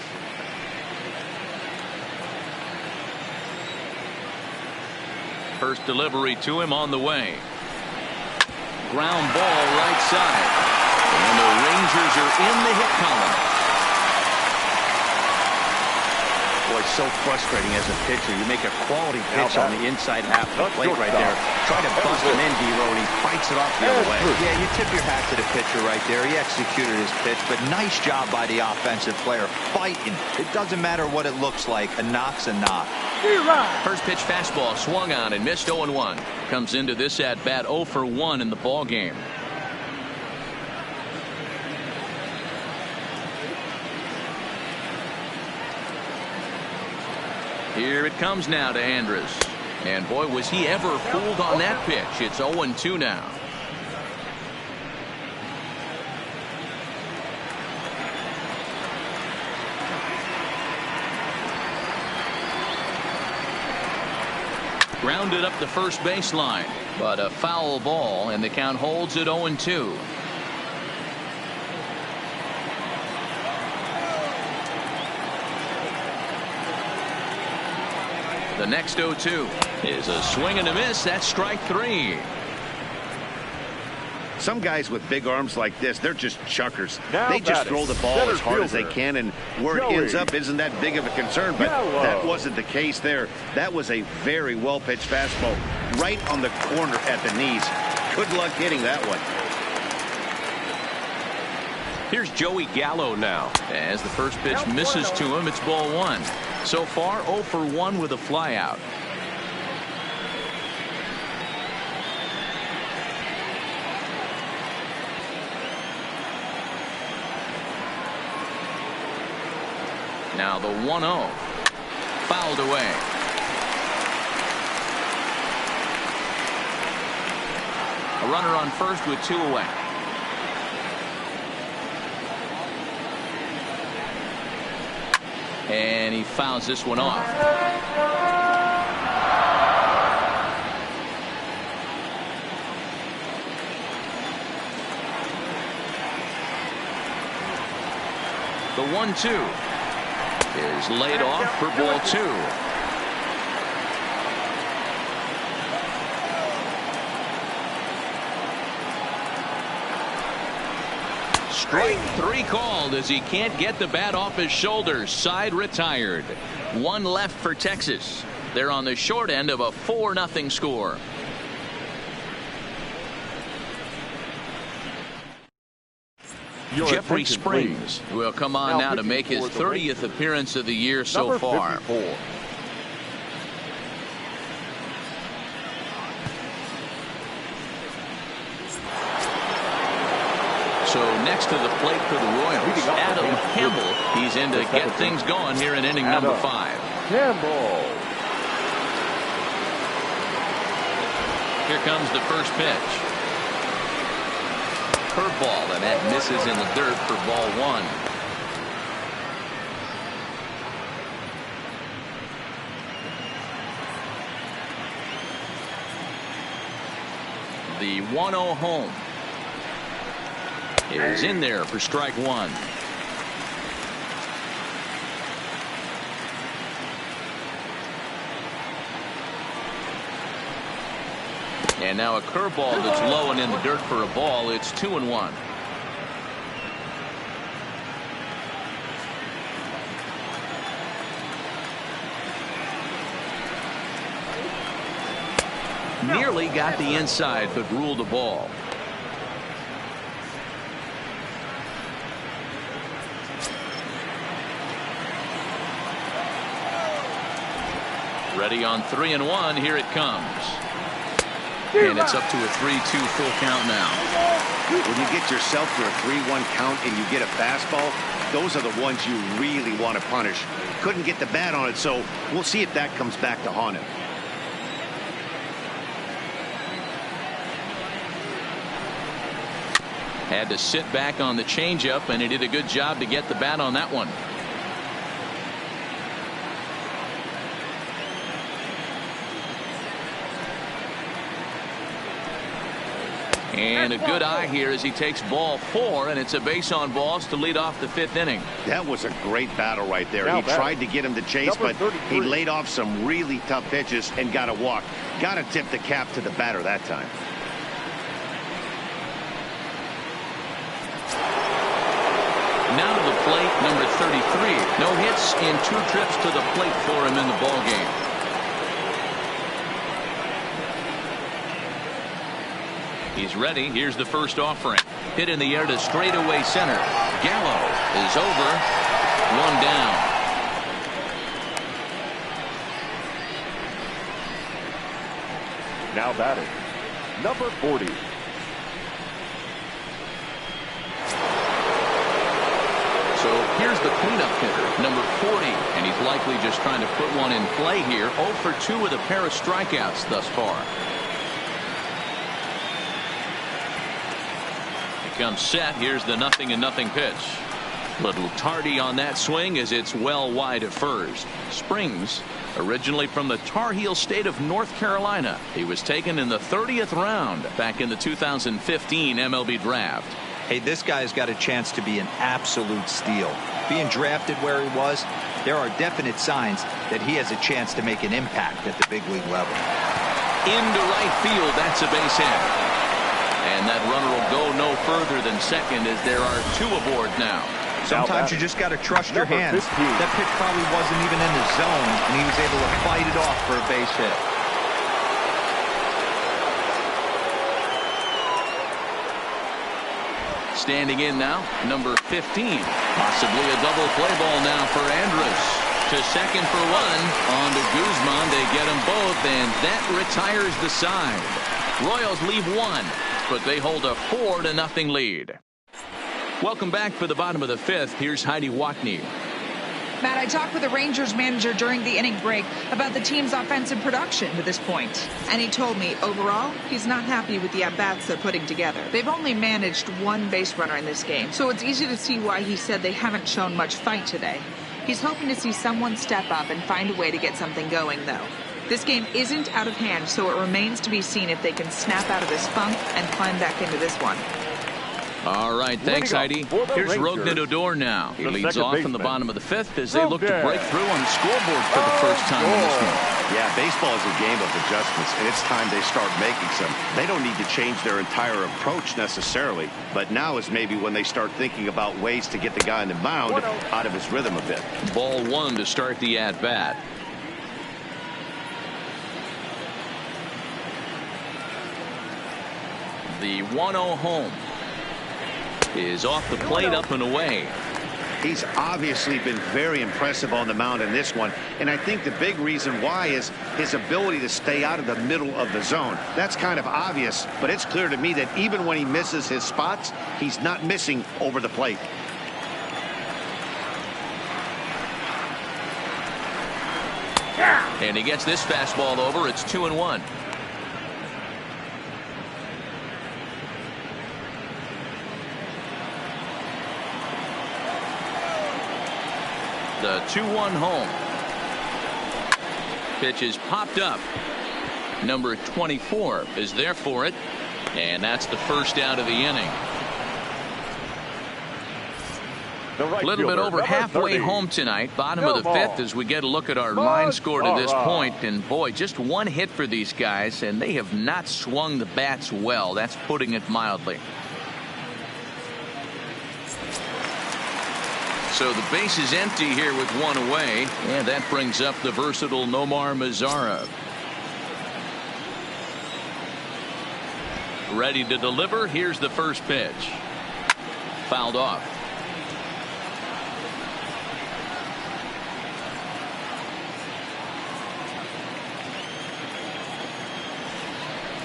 A: First delivery to him on the way. Ground ball right side. And the Rangers are in the hit column.
B: Boy, so frustrating as a pitcher. You make a quality pitch on the inside half of the plate right there. Try to bust him in, D-Row, and he fights it off the other way.
D: Yeah, you tip your hat to the pitcher right there. He executed his pitch, but nice job by the offensive player fighting. It doesn't matter what it looks like. A knock's a knock.
A: First pitch fastball swung on and missed 0-1. Comes into this at bat 0 for 1 in the ball game. Here it comes now to Andrus. And boy, was he ever fooled on that pitch. It's 0-2 now. Grounded up the first baseline, but a foul ball, and the count holds at 0-2. The next 0-2 is a swing and a miss. That's strike 3.
B: Some guys with big arms like this, they're just chuckers.
C: Now
B: they just throw the ball as hard as they
C: fielder,
B: can, and where it ends up isn't that big of a concern, but that wasn't the case there. That was a very well-pitched fastball right on the corner at the knees. Good luck hitting that one.
A: Here's Joey Gallo now. As the first pitch misses to him, it's ball 1. So far 0 for 1 with a flyout. Now the 1-0. Fouled away. A runner on first with 2 away. And he fouls this one off. The 1-2 is laid off for ball 2. Strike 3 called as he can't get the bat off his shoulders. Side retired. 1 left for Texas. They're on the short end of a 4-0 score. Jeffrey Springs will come on now to make his 30th appearance of the year so far. So next to the plate for the Royals, Adam Campbell. He's in to get things going here in inning number 5.
C: Campbell.
A: Here comes the first pitch. Curveball, and that misses in the dirt for ball 1. The 1-0 home. is in there for strike one. And now a curveball that's low and in the dirt for a ball. It's 2-1. Nearly got the inside, but ruled the ball. Ready on 3-1. Here it comes. And it's up to a 3-2 full count now.
B: When you get yourself to a 3-1 count and you get a fastball, those are the ones you really want to punish. Couldn't get the bat on it, so we'll see if that comes back to haunt him.
A: Had to sit back on the changeup, and he did a good job to get the bat on that one. And a good eye here as he takes ball 4, and it's a base on balls to lead off the 5th inning.
B: That was a great battle right there. He tried to get him to chase, but he laid off some really tough pitches and got a walk. Got to tip the cap to the batter that time.
A: Now to the plate, number 33. No hits in 2 trips to the plate for him in the ball game. He's ready. Here's the first offering. Hit in the air to straightaway center. Gallo is over. 1 down.
C: Now batting, number 40.
A: So here's the cleanup hitter, number 40, and he's likely just trying to put one in play here. 0 for 2 with a pair of strikeouts thus far. He comes set. Here's the 0-0 pitch. Little tardy on that swing as it's well wide at first. Springs, originally from the Tar Heel state of North Carolina. He was taken in the 30th round back in the 2015 MLB draft.
D: Hey, this guy's got a chance to be an absolute steal. Being drafted where he was, there are definite signs that he has a chance to make an impact at the big league level.
A: Into right field, that's a base hit. And that runner will go no further than second as there are 2 aboard now.
D: Sometimes you just got to trust your hands. That pitch probably wasn't even in the zone, and he was able to fight it off for a base hit.
A: Standing in now, number 15. Possibly a double play ball now for Andrus. To second for 1. On to Guzman. They get them both, and that retires the side. Royals leave 1, but they hold a 4-0 lead. Welcome back for the bottom of the 5th. Here's Heidi Watney.
E: Matt, I talked with the Rangers manager during the inning break about the team's offensive production to this point. And he told me, overall, he's not happy with the at-bats they're putting together. They've only managed 1 base runner in this game, so it's easy to see why he said they haven't shown much fight today. He's hoping to see someone step up and find a way to get something going, though. This game isn't out of hand, so it remains to be seen if they can snap out of this funk and climb back into this one.
A: All right, thanks, Heidi. Here's Rougned Odor now. He leads off in the bottom of the 5th as they look to break through on the scoreboard for the first time in this one.
B: Yeah, baseball is a game of adjustments, and it's time they start making some. They don't need to change their entire approach necessarily, but now is maybe when they start thinking about ways to get the guy on the mound out of his rhythm a bit.
A: Ball 1 to start the at-bat. The 1-0 home is off the plate, up and away.
B: He's obviously been very impressive on the mound in this one, and I think the big reason why is his ability to stay out of the middle of the zone. That's kind of obvious, but it's clear to me that even when he misses his spots, he's not missing over the plate.
A: And he gets this fastball over. It's 2-1. The 2-1 home. Pitch is popped up. Number 24 is there for it. And that's the first out of the inning.
C: the right
A: A little bit
C: fielder,
A: over
C: number
A: halfway
C: 30.
A: home tonight. Bottom of the
C: Gilmore.
A: fifth as we get a look at our line score to this
C: Mazara.
A: point. And boy, just one hit for these guys, and they have not swung the bats well. That's putting it mildly. So the base is empty here with one away, and that brings up the versatile Nomar Mazara. Ready to deliver. Here's the first pitch. Fouled off.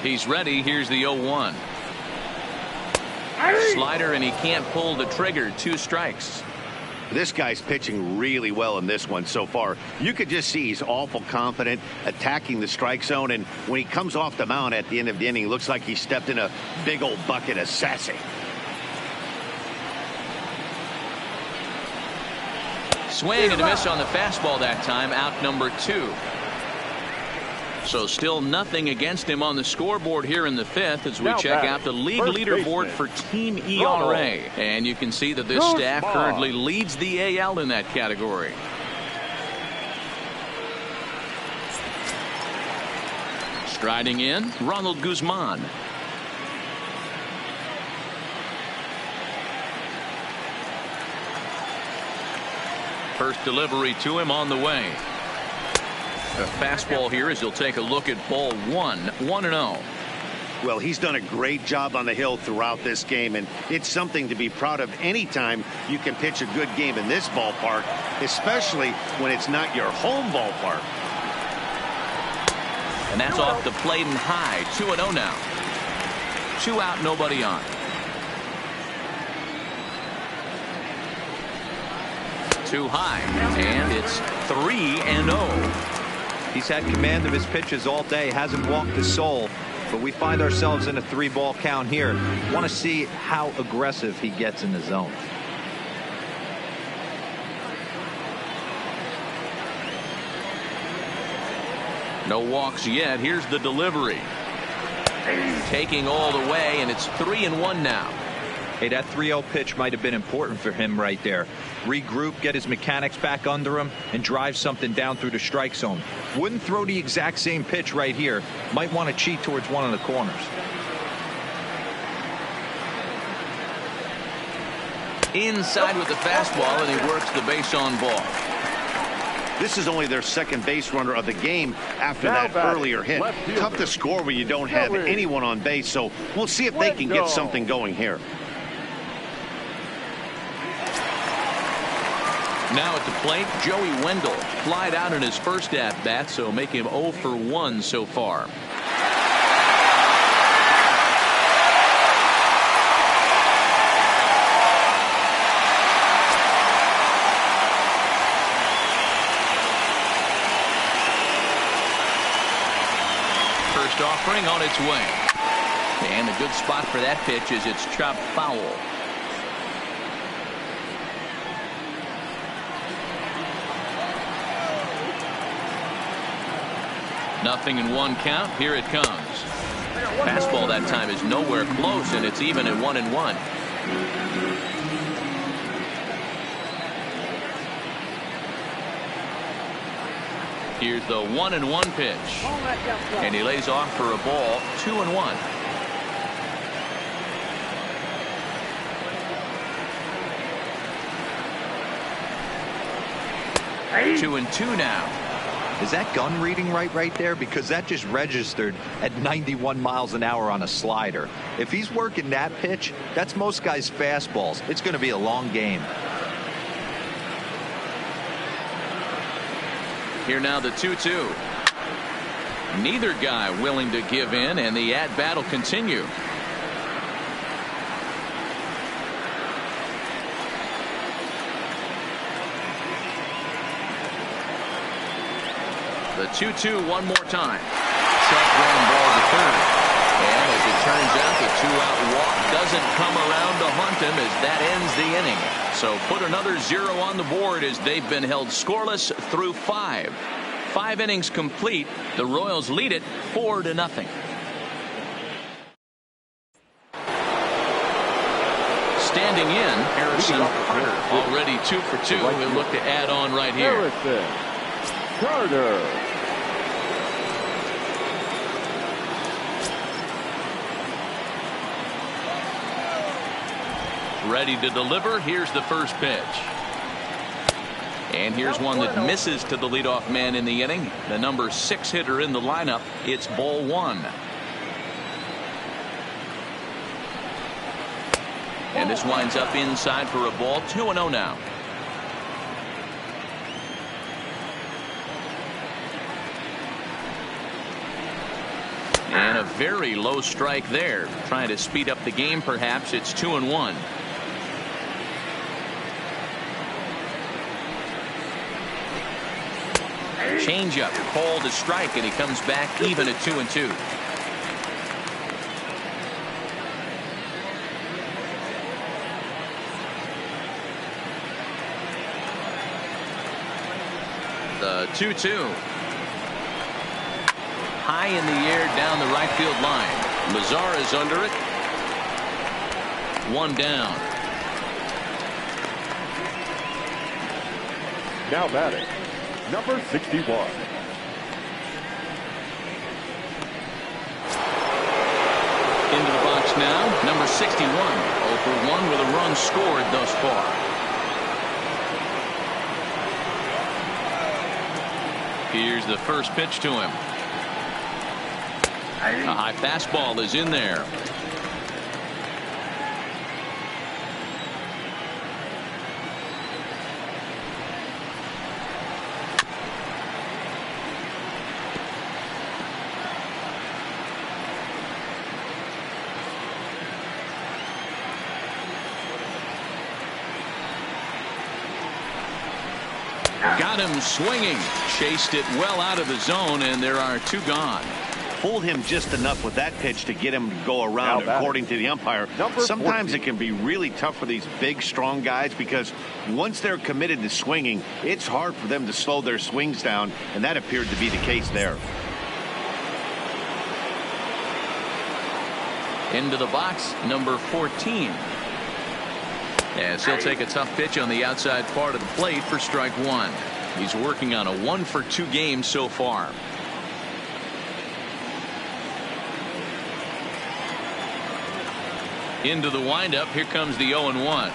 A: He's ready. Here's the 0-1. Slider, and he can't pull the trigger. 2 strikes.
B: This guy's pitching really well in this one so far. You could just see he's awful confident attacking the strike zone, and when he comes off the mound at the end of the inning, looks like he stepped in a big old bucket of sassy.
A: Swing and a miss on the fastball that time. Out number 2. So still nothing against him on the scoreboard here in the fifth as we
C: Now
A: check
C: back,
A: out the league
C: first
A: leaderboard
C: baseman.
A: for team ERA.
C: Ronald.
A: And you can see that this
C: Guzman.
A: staff currently leads the AL in that category. Striding in, Ronald Guzman. First delivery to him on the way. A fastball here as he'll take a look at ball 1. 1-0.
B: Well, he's done a great job on the hill throughout this game, and it's something to be proud of anytime you can pitch a good game in this ballpark, especially when it's not your home ballpark.
A: And that's off the plate and high. 2-0 now. 2 out, nobody on. Too high, and it's 3-0.
D: He's had command of his pitches all day, hasn't walked a soul, but we find ourselves in a 3-ball count here. Want to see how aggressive he gets in the zone.
A: No walks yet. Here's the delivery. Taking all the way, and it's 3-1 now.
D: Hey, that 3-0 pitch might have been important for him right there. Regroup, get his mechanics back under him, and drive something down through the strike zone. Wouldn't throw the exact same pitch right here. Might want to cheat towards one of the corners.
A: Inside with the fastball, and he works the base on ball.
B: This is only their second base runner of the game after
C: Now
B: that
C: batting,
B: earlier hit.
C: left fielder.
B: Tough to score when you don't have
C: Joey.
B: anyone on base, so we'll see if they can get something going here.
A: Now at the plate, Joey Wendell flied out in his first at-bat, so make him 0 for 1 so far. First offering on its way. And a good spot for that pitch is it's chopped foul. Nothing in 1 count. Here it comes. Fastball that time is nowhere close, and it's even at 1-1. Here's the 1-1 pitch. And he lays off for a ball. 2-1. Hey. 2-2 now.
D: Is that gun reading right there? Because that just registered at 91 miles an hour on a slider. If he's working that pitch, that's most guys' fastballs. It's going to be a long game.
A: Here now the 2-2. Neither guy willing to give in, and the at-bat will continue. The 2-2 one more time. Check ground ball to third. And as it turns out, the 2-out walk doesn't come around to hunt him as that ends the inning. So put another 0 on the board as they've been held scoreless through 5. 5 innings complete. The Royals lead it 4-0. Grounding in, Harrison Carter. Already 2 for 2. He'll look to add on right here.
C: Harrison Carter.
A: Ready to deliver. Here's the first pitch. And here's one that misses to the leadoff man in the inning. The number 6 hitter in the lineup. It's ball 1. And this winds up inside for a ball. 2-0 now. And a very low strike there. Trying to speed up the game perhaps. It's 2-1. Changeup called a strike, and he comes back even at 2-2. The 2-2. High in the air down the right field line. Mazara is under it. 1 down.
C: Now batting, number 61.
A: Into the box now, number 61. 0 for 1 with a run scored thus far. Here's the first pitch to him. A high fastball is in there. Got him swinging. Chased it well out of the zone, and there are 2 gone.
B: Fooled him just enough with that pitch to get him to go around, according to the umpire. Sometimes it can be really tough for these big, strong guys because once they're committed to swinging, it's hard for them to slow their swings down, and that appeared to be the case there.
A: Into the box, number 14. As he'll take a tough pitch on the outside part of the plate for strike 1. He's working on a 1 for 2 game so far. Into the windup. Here comes the 0-1.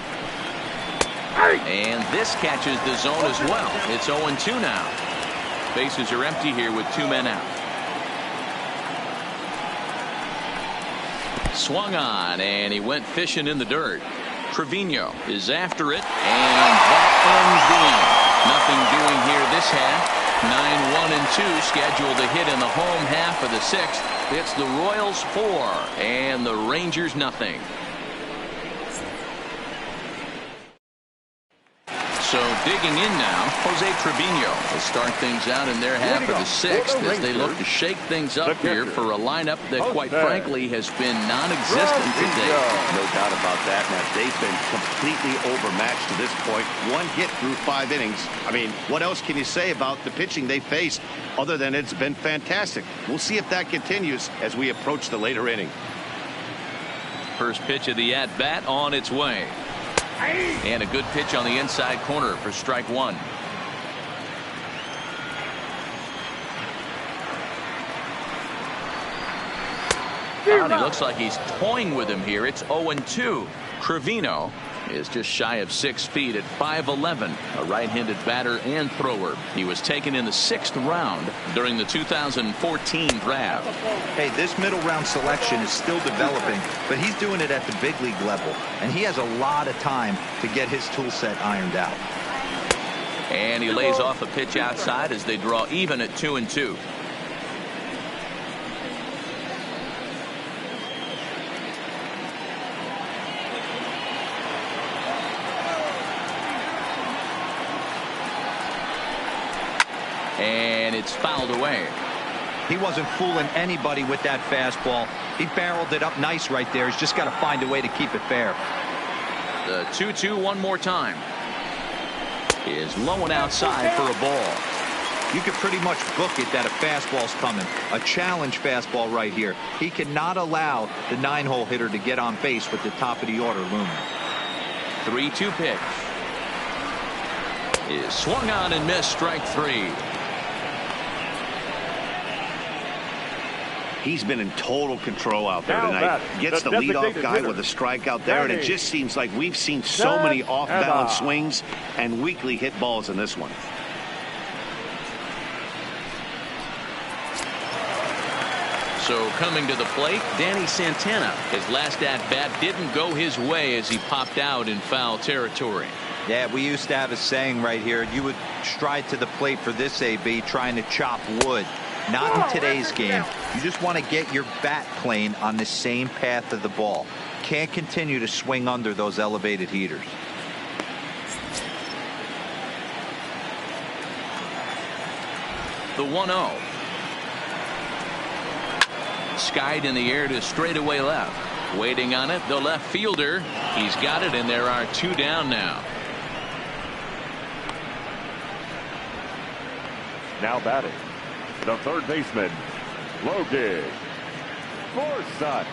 A: And this catches the zone as well. It's 0-2 now. Bases are empty here with 2 men out. Swung on, and he went fishing in the dirt. Trevino is after it, and that ends the inning. Nothing doing here this half. 9-1-2 scheduled to hit in the home half of the 6th. It's the Royals 4 and the Rangers nothing. So digging in now, Jose Trevino will start things out in their half of the 6th as they look to shake things up here for a lineup that quite frankly has been non-existent today.
B: No doubt about that. Now, they've been completely overmatched to this point. 1 hit through 5 innings. I mean, what else can you say about the pitching they faced other than it's been fantastic? We'll see if that continues as we approach the later inning.
A: First pitch of the at-bat on its way. And a good pitch on the inside corner for strike 1. And he looks like he's toying with him here. It's 0-2. Trevino is just shy of 6 feet at 5'11", a right-handed batter and thrower. He was taken in the 6th round during the 2014 draft.
D: Hey, this middle round selection is still developing, but he's doing it at the big league level, and he has a lot of time to get his tool set ironed out.
A: And he lays off a pitch outside as they draw even at 2-2. And it's fouled away.
D: He wasn't fooling anybody with that fastball. He barreled it up nice right there. He's just got to find a way to keep it fair.
A: The 2-2 one more time. Is low and outside for a ball.
D: You could pretty much book it that a fastball's coming. A challenge fastball right here. He cannot allow the 9-hole hitter to get on base with the top of the order looming.
A: 3-2 pitch is swung on and missed. Strike three.
B: He's been in total control out there
C: Now
B: tonight. Gets the leadoff
C: designated
B: guy
C: hitter,
B: with a strikeout there, and it
C: Danny
B: just seems like we've seen so many off-balance swings and weakly hit balls in this one.
A: So coming to the plate, Danny Santana. His last at-bat didn't go his way as he popped out in foul territory.
D: Yeah, we used to have a saying right here. You would stride to the plate for this AB trying to chop wood. Not in today's game. You just want to get your bat plane on the same path of the ball. Can't continue to swing under those elevated heaters.
A: The 1-0. Skied in the air to straightaway left. Waiting on it, the left fielder. He's got it, and there are two down now.
C: Now batting, the third baseman, Logan Forsythe.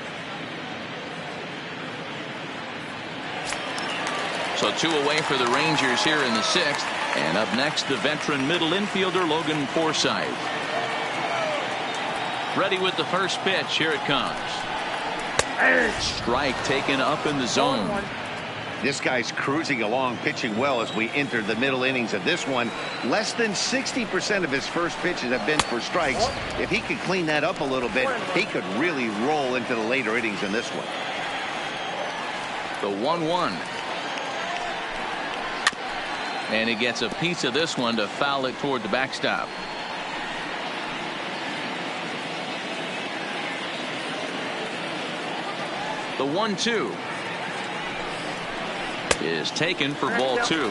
A: So two away for the Rangers here in the sixth. And up next, the veteran middle infielder, Logan Forsythe. Ready with the first pitch. Here it comes. Strike taken up in the zone.
B: This guy's cruising along, pitching well as we enter the middle innings of this one. Less than 60% of his first pitches have been for strikes. If he could clean that up a little bit, he could really roll into the later innings in this one.
A: The 1-1. And he gets a piece of this one to foul it toward the backstop. The 1-2 is taken for ball two.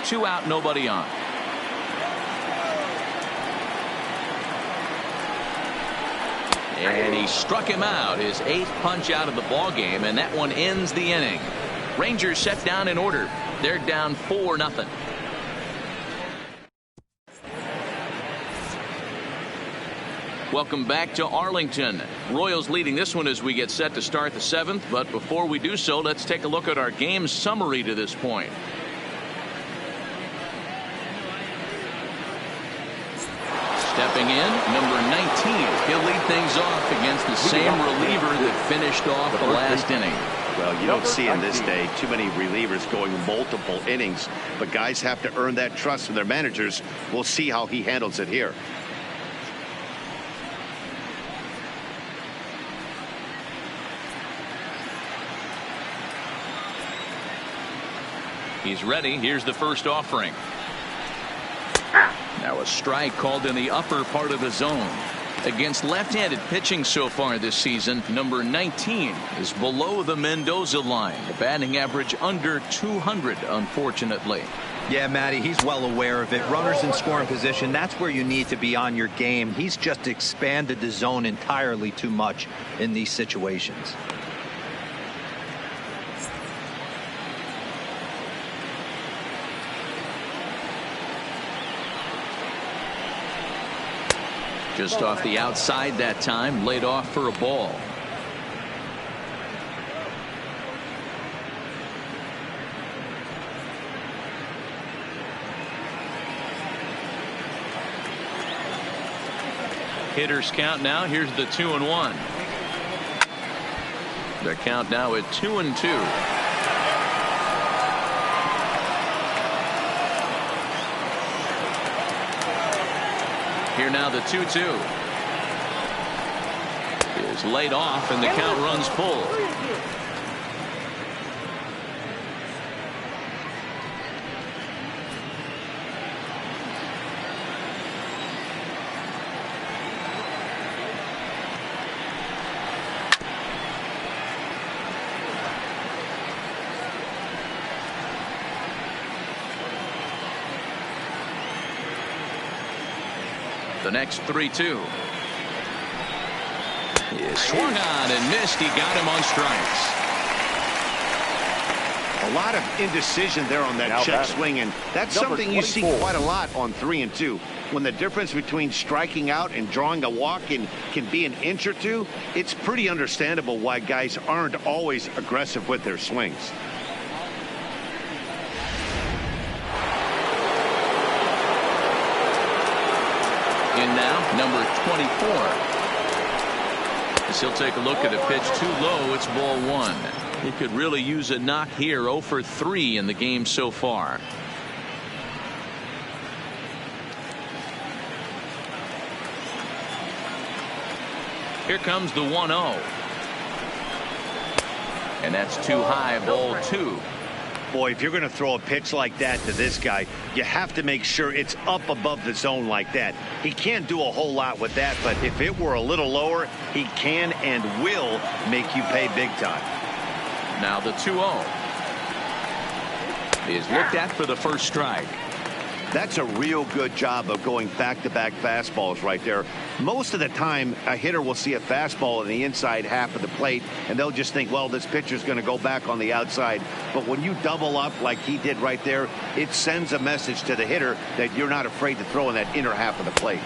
A: Two out, nobody on. And he struck him out, his eighth punch out of the ball game, and that one ends the inning. Rangers set down in order. They're down 4-0. Welcome back to Arlington. Royals leading this one as we get set to start the seventh. But before we do so, let's take a look at our game summary to this point. Stepping in, number 19. He'll lead things off against the same reliever that finished off the last inning.
B: Well, you don't see in this day too many relievers going multiple innings, but guys have to earn that trust from their managers. We'll see how he handles it here.
A: He's ready. Here's the first offering. Now a strike called in the upper part of the zone. Against left-handed pitching so far this season, number 19 is below the Mendoza line. The batting average under 200, unfortunately.
D: Yeah, Matty, he's well aware of it. Runners in scoring position, that's where you need to be on your game. He's just expanded the zone entirely too much in these situations.
A: Just off the outside that time, laid off for a ball. Hitters count now. Here's the 2-1. The count now at 2-2. Here now the 2-2 is laid off, and the count runs full. The next 3-2 is swung on and missed. He got him on strikes.
B: A lot of indecision there on that
C: Now
B: check
C: batting.
B: swing, and that's
C: Number
B: something you see
C: 24.
B: quite a lot on 3 and 2. When the difference between striking out and drawing a walk can be an inch or two, it's pretty understandable why guys aren't always aggressive with their swings.
A: In now, number 24. As he'll take a look at a pitch too low, it's ball 1. He could really use a knock here. 0 for 3 in the game so far. Here comes the 1-0. And that's too high, ball 2.
B: Boy, if you're going to throw a pitch like that to this guy, you have to make sure it's up above the zone like that. He can't do a whole lot with that, but if it were a little lower, he can and will make you pay big time.
A: Now the 2-0 is looked at for the first strike.
B: That's a real good job of going back-to-back fastballs right there. Most of the time, a hitter will see a fastball in the inside half of the plate, and they'll just think, well, this pitcher's going to go back on the outside. But when you double up like he did right there, it sends a message to the hitter that you're not afraid to throw in that inner half of the plate.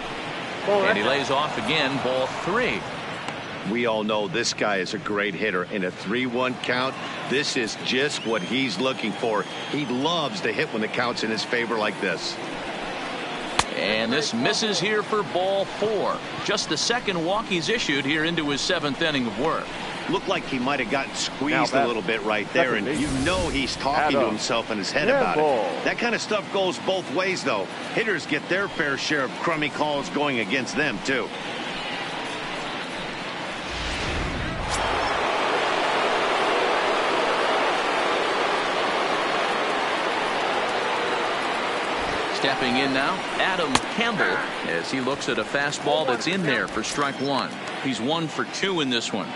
A: And he lays off again, ball 3.
B: We all know this guy is a great hitter. In a 3-1 count, this is just what he's looking for. He loves to hit when the count's in his favor like this.
A: And this misses here for ball 4. Just the second walk he's issued here into his 7th inning of work.
B: Looked like he might have gotten squeezed a little bit right there, and you know he's talking to himself in his head about it. That kind of stuff goes both ways, though. Hitters get their fair share of crummy calls going against them, too.
A: Stepping in now, Adam Campbell, as he looks at a fastball that's in there for strike 1. He's 1 for 2 in this one.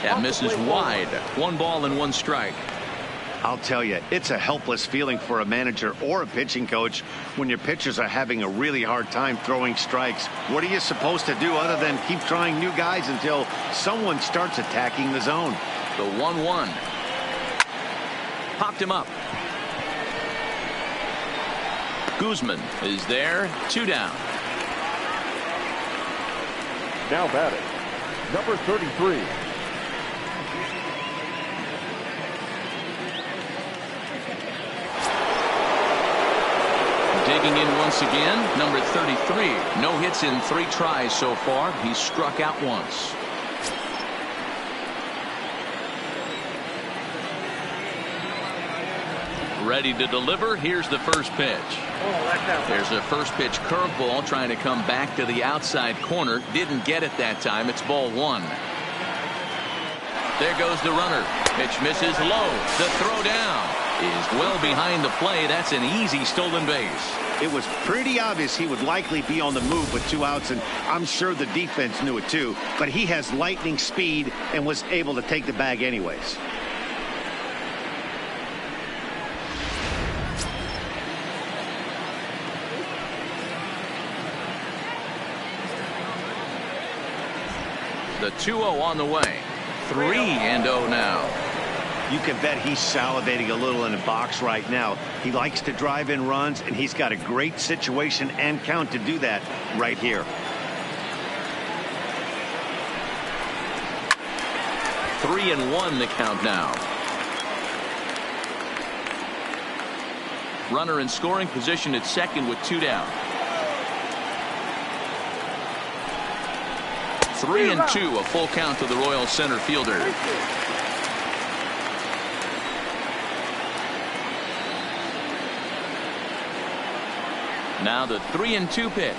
A: That misses wide. 1 ball and 1 strike.
B: I'll tell you, it's a helpless feeling for a manager or a pitching coach when your pitchers are having a really hard time throwing strikes. What are you supposed to do other than keep trying new guys until someone starts attacking the zone?
A: The 1-1. Popped him up. Guzman is there. 2 down.
C: Now batting, number 33.
A: Digging in once again, number 33. No hits in 3 tries so far. He's struck out once. Ready to deliver. Here's the first pitch. There's a first pitch curveball trying to come back to the outside corner. Didn't get it that time. It's ball 1. There goes the runner. Pitch misses low. The throw down is well behind the play. That's an easy stolen base.
B: It was pretty obvious he would likely be on the move with 2 outs, and I'm sure the defense knew it too. But he has lightning speed and was able to take the bag anyways.
A: The 2-0 on the way. 3-0 now.
B: You can bet he's salivating a little in the box right now. He likes to drive in runs, and he's got a great situation and count to do that right here.
A: 3-1 the count now. Runner in scoring position at second with 2 down. 3-2, a full count to the Royals center fielder. Now the 3-2 pitch.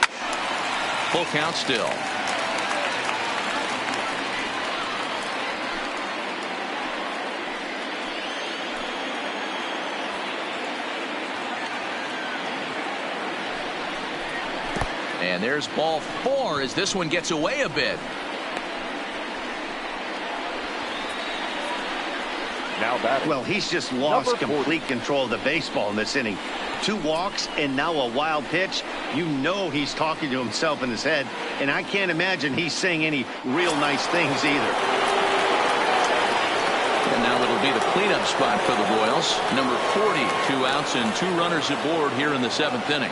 A: Full count still. And there's ball 4 as this one gets away a bit.
C: Now batting.
B: Well, he's just lost
C: Number 40.
B: complete control of the baseball in this inning. 2 walks and now a wild pitch. You know he's talking to himself in his head, and I can't imagine he's saying any real nice things either.
A: And now it'll be the cleanup spot for the Royals. Number 40, 2 outs and 2 runners aboard here in the 7th inning.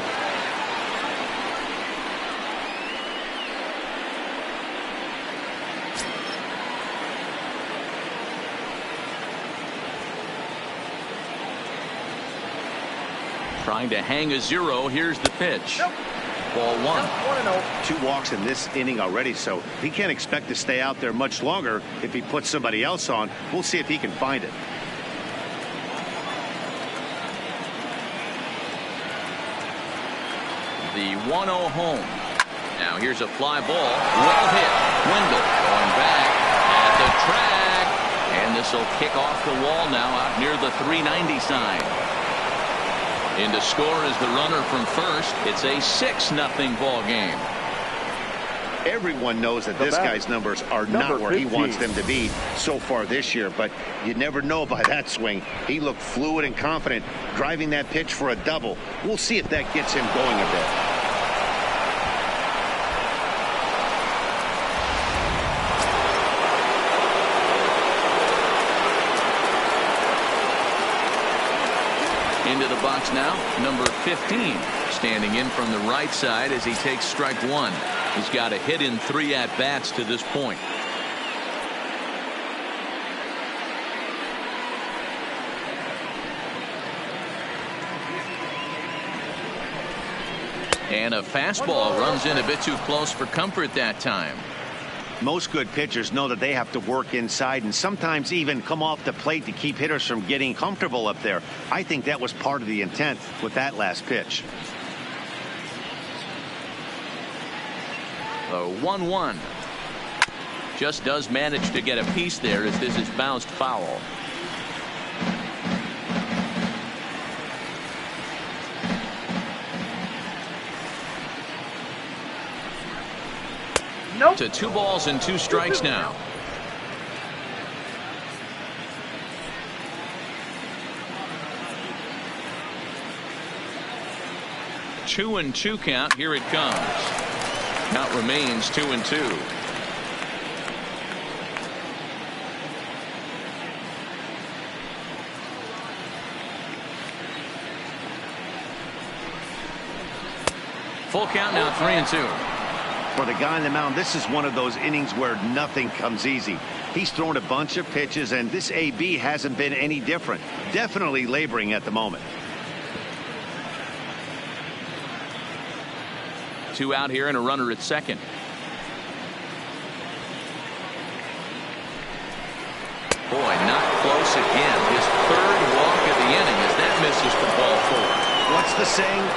A: Trying to hang a 0. Here's the pitch. Ball 1.
B: 2 walks in this inning already, so he can't expect to stay out there much longer if he puts somebody else on. We'll see if he can find it.
A: The 1-0 home. Now here's a fly ball. Well hit. Wendell going back at the track. And this will kick off the wall now out near the 390 sign. In to score is the runner from first. It's a 6-0 ball game.
B: Everyone knows that this guy's numbers are not where he wants them to be so far this year, but you never know by that swing. He looked fluid and confident driving that pitch for a double. We'll see if that gets him going a bit.
A: Into the box now, number 15, standing in from the right side as he takes strike 1. He's got a hit in 3 at-bats to this point. And a fastball runs in a bit too close for comfort that time.
B: Most good pitchers know that they have to work inside and sometimes even come off the plate to keep hitters from getting comfortable up there. I think that was part of the intent with that last pitch.
A: The 1-1. Just does manage to get a piece there as this is bounced foul. Nope. To 2 balls and 2 strikes now. Two and 2 count. Here it comes. Count remains 2-2. Full count now, 3-2.
B: For the guy on the mound, this is one of those innings where nothing comes easy. He's thrown a bunch of pitches, and this AB hasn't been any different. Definitely laboring at the moment.
A: 2 out here and a runner at second. Boy, not close again. His 3rd walk of the inning as that misses for ball 4.
B: What's the saying?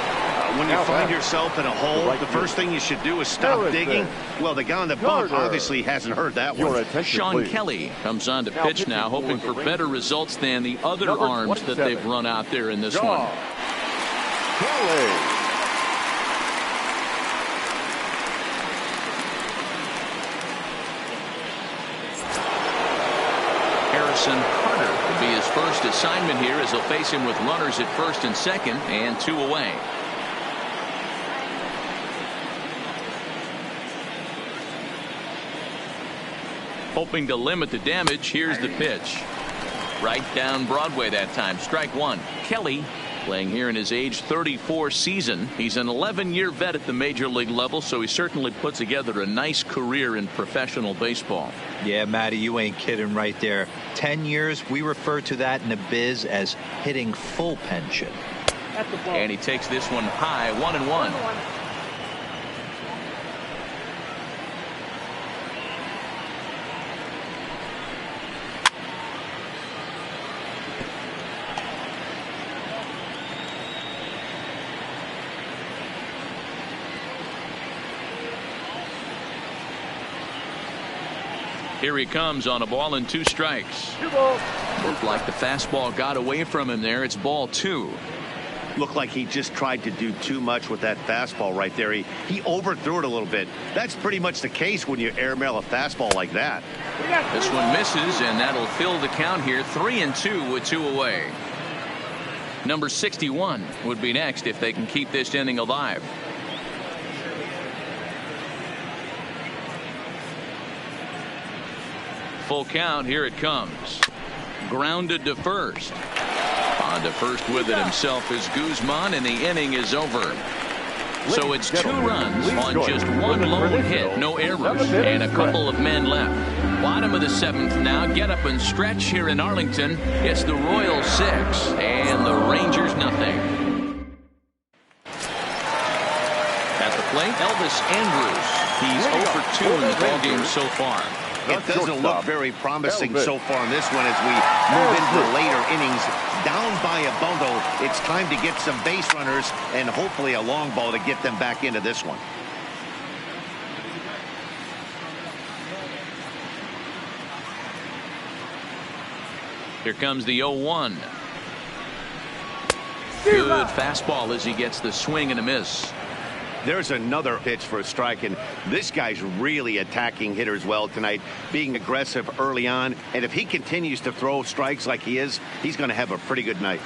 B: When you find yourself in a hole, the first thing you should do is stop digging. Well, the guy on the bump obviously hasn't heard that one.
A: Sean Kelly comes on to pitch now, hoping for better results than the other arms that they've run out there in this one.
C: Kelly.
A: Harrison Carter will be his first assignment here as he'll face him with runners at first and second and 2 away. Hoping to limit the damage. Here's the pitch. Right down Broadway that time. Strike 1. Kelly playing here in his age 34 season. He's an 11-year vet at the major league level, so he certainly put together a nice career in professional baseball.
D: Yeah, Matty, you ain't kidding right there. 10 years, we refer to that in the biz as hitting full pension.
A: And he takes this one high, 1-1. Here he comes on a ball and 2 strikes. Looked like the fastball got away from him there. It's ball 2.
B: Looked like he just tried to do too much with that fastball right there. He overthrew it a little bit. That's pretty much the case when you airmail a fastball like that.
A: This one misses, and that'll fill the count here. 3-2 with 2 away. Number 61 would be next if they can keep this inning alive. Full count. Here it comes. Grounded to first. On to first with it himself is Guzman, and the inning is over. So it's 2 runs on just 1 lone hit, no errors, and a couple of men left. Bottom of the 7th now. Get up and stretch here in Arlington. It's the Royals 6 and the Rangers nothing. At the plate, Elvis Andrus. He's 0 for 2 in the ballgame so far.
B: It doesn't look very promising so far in this one as we move into the later innings. Down by a bundle, it's time to get some base runners and hopefully a long ball to get them back into this one.
A: Here comes the 0-1. Good fastball as he gets the swing and a miss.
B: There's another pitch for a strike, and this guy's really attacking hitters well tonight, being aggressive early on, and if he continues to throw strikes like he is, he's going to have a pretty good night.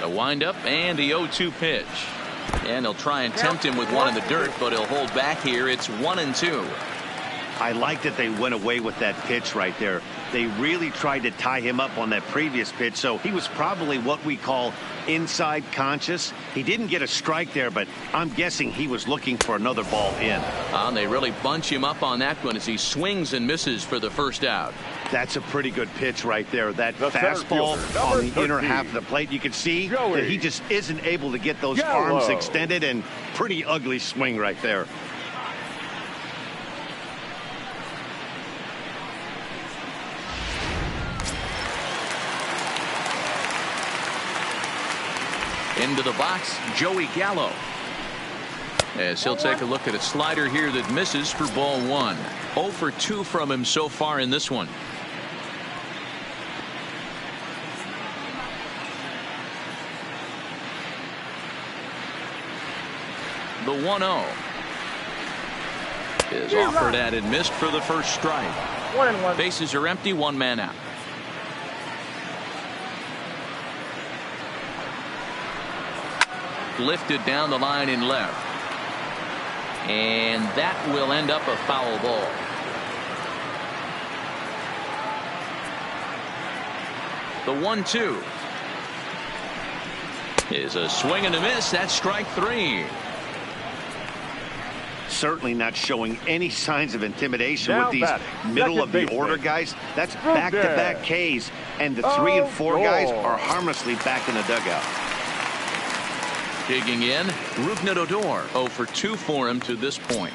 A: The windup and the 0-2 pitch, and they'll try and tempt him with one in the dirt, but he'll hold back here. It's 1-2.
B: I like that they went away with that pitch right there. They really tried to tie him up on that previous pitch, so he was probably what we call inside conscious. He didn't get a strike there, but I'm guessing he was looking for another ball in.
A: And they really bunch him up on that one as he swings and misses for the first out.
B: That's a pretty good pitch right there. That fastball on the inner half of the plate. You can see that he just isn't able to get those arms extended, and pretty ugly swing right there. Into the box, Joey Gallo. As he'll take a look at a slider here that misses for ball 1. 0 for 2 from him so far in this one. The 1-0 is offered at and missed for the first strike.
F: 1-1.
A: Bases are empty, 1 man out. Lifted down the line in left, and that will end up a foul ball. The 1-2 is a swing and a miss. That's strike 3.
B: Certainly not showing any signs of intimidation with these middle of the order guys. That's back-to-back Ks, and the 3 and 4 guys are harmlessly back in the dugout.
A: Digging in, Rougned Odor. 0 for 2 for him to this point.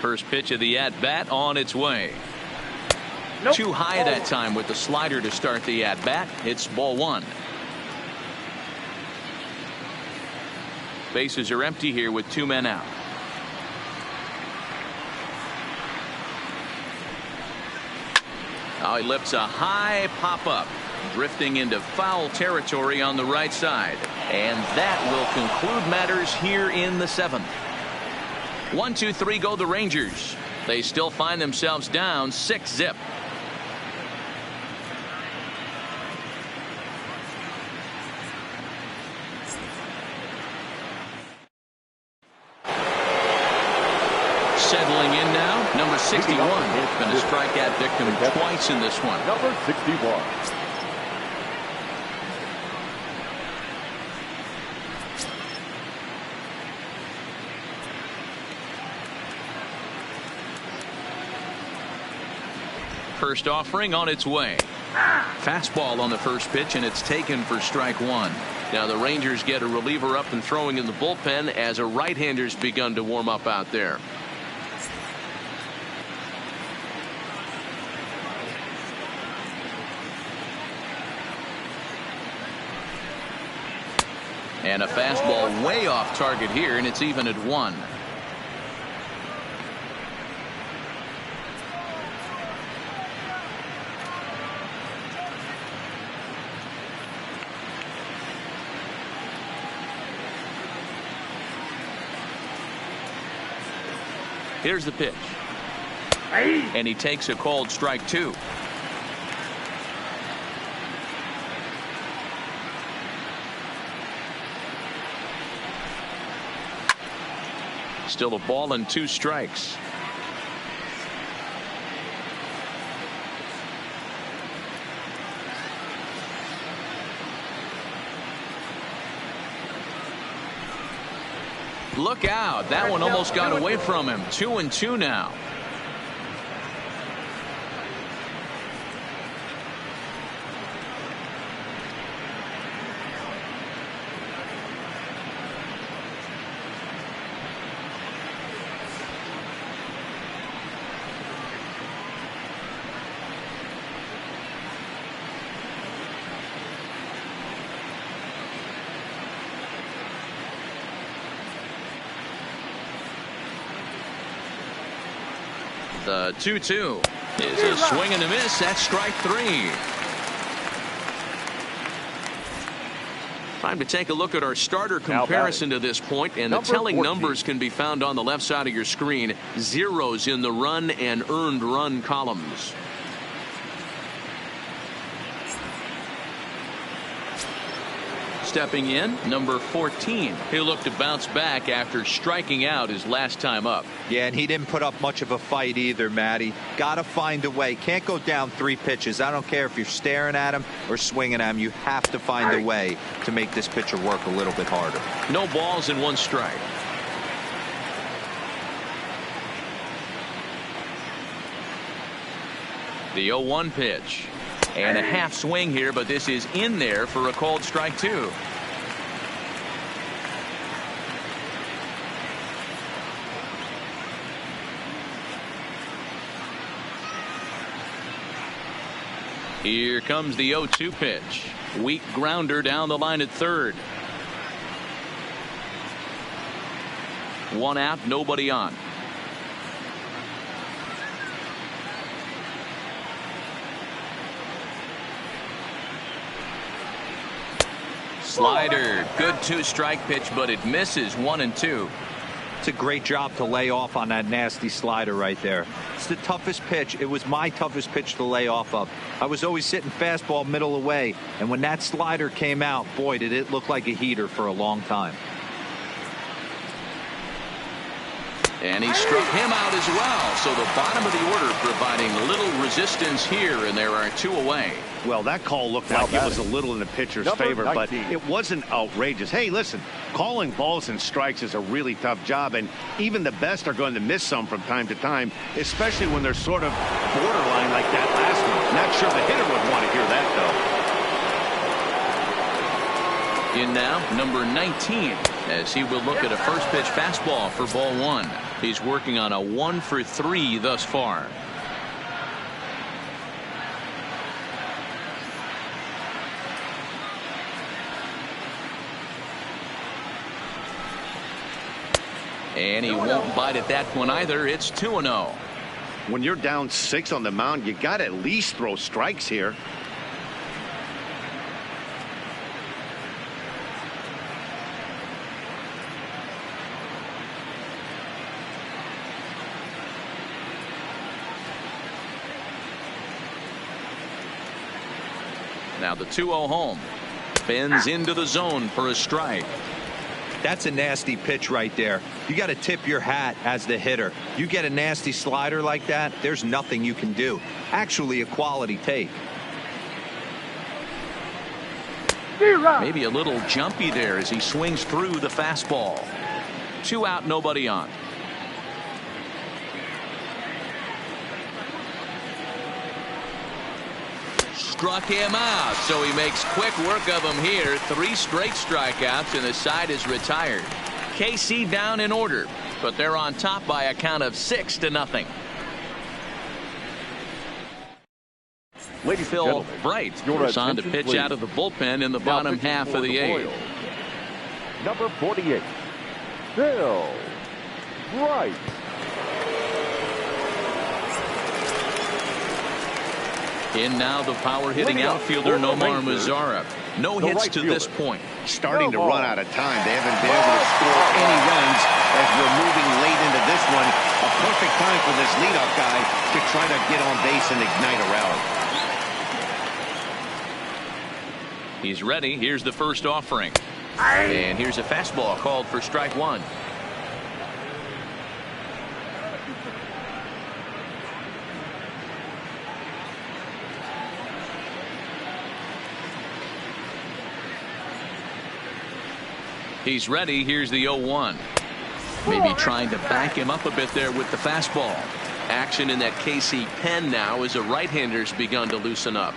A: First pitch of the at-bat on its way. Too high that time with the slider to start the at-bat. It's ball 1. Bases are empty here with 2 men out. Now he lifts a high pop-up, drifting into foul territory on the right side, and that will conclude matters here in the 7th. 1-2-3 go the Rangers. They still find themselves down 6-0. Settling in now, number 61. Been a strikeout victim twice in this one.
C: Number 61.
A: First offering on its way. Fastball on the first pitch, and it's taken for strike 1. Now the Rangers get a reliever up and throwing in the bullpen as a right-hander's begun to warm up out there. And a fastball way off target here, and it's even at 1. Here's the pitch. And he takes a called strike 2. Still a ball and 2 strikes. Look out. That one almost got away from him. 2-2 now. The 2-2 is a swing and a miss. That's strike 3. Time to take a look at our starter comparison to this point, and the telling
C: 14.
A: numbers can be found on the left side of your screen. Zeros in the run and earned run columns. Stepping in, number 14. He'll look to bounce back after striking out his last time up.
D: Yeah, and he didn't put up much of a fight either, Matty. Got to find a way. Can't go down 3 pitches. I don't care if you're staring at him or swinging at him. You have to find a way to make this pitcher work a little bit harder.
A: No balls and 1 strike. The 0-1 pitch. And a half swing here, but this is in there for a called strike 2. Here comes the 0-2 pitch. Weak grounder down the line at third. 1 out, nobody on. Slider, good 2-strike pitch, but it misses. 1-2.
D: It's a great job to lay off on that nasty slider right there. It's the toughest pitch. It was my toughest pitch to lay off of. I was always sitting fastball middle away, and when that slider came out, boy, did it look like a heater for a long time.
A: And he struck him out as well. So the bottom of the order providing little resistance here, and there are 2 away.
B: Well, that call looked like it was a little in the pitcher's favor, but it wasn't outrageous. Hey, listen, calling balls and strikes is a really tough job, and even the best are going to miss some from time to time, especially when they're sort of borderline like that last one. Not sure the hitter would want to hear that, though.
A: In now, number 19, as he will look at a first pitch fastball for ball 1. He's working on a 1 for 3 thus far. And he won't bite at that one either. It's 2-0.
B: When you're down 6 on the mound, you got to at least throw strikes here.
A: Now the 2-0 home. Bends into the zone for a strike.
D: That's a nasty pitch right there. You got to tip your hat as the hitter. You get a nasty slider like that, there's nothing you can do. Actually a quality take.
A: Maybe a little jumpy there as he swings through the fastball. 2 out, nobody on. Struck him out, so he makes quick work of him here. 3 straight strikeouts, and the side is retired. KC down in order, but they're on top by a count of 6-0. Phil Bright is on to pitch out of the bullpen in the bottom half of the 8th.
C: Number 48, Phil Bright.
A: In now the power-hitting outfielder Nomar Mazara. No hits to this point.
B: Starting to run out of time. They haven't been able to score any runs as we're moving late into this one. A perfect time for this leadoff guy to try to get on base and ignite a rally.
A: He's ready. Here's the first offering. And here's a fastball called for strike one. He's ready. Here's the 0-1. Maybe trying to back him up a bit there with the fastball.
F: Action in that KC pen now as a right-hander's begun to loosen up.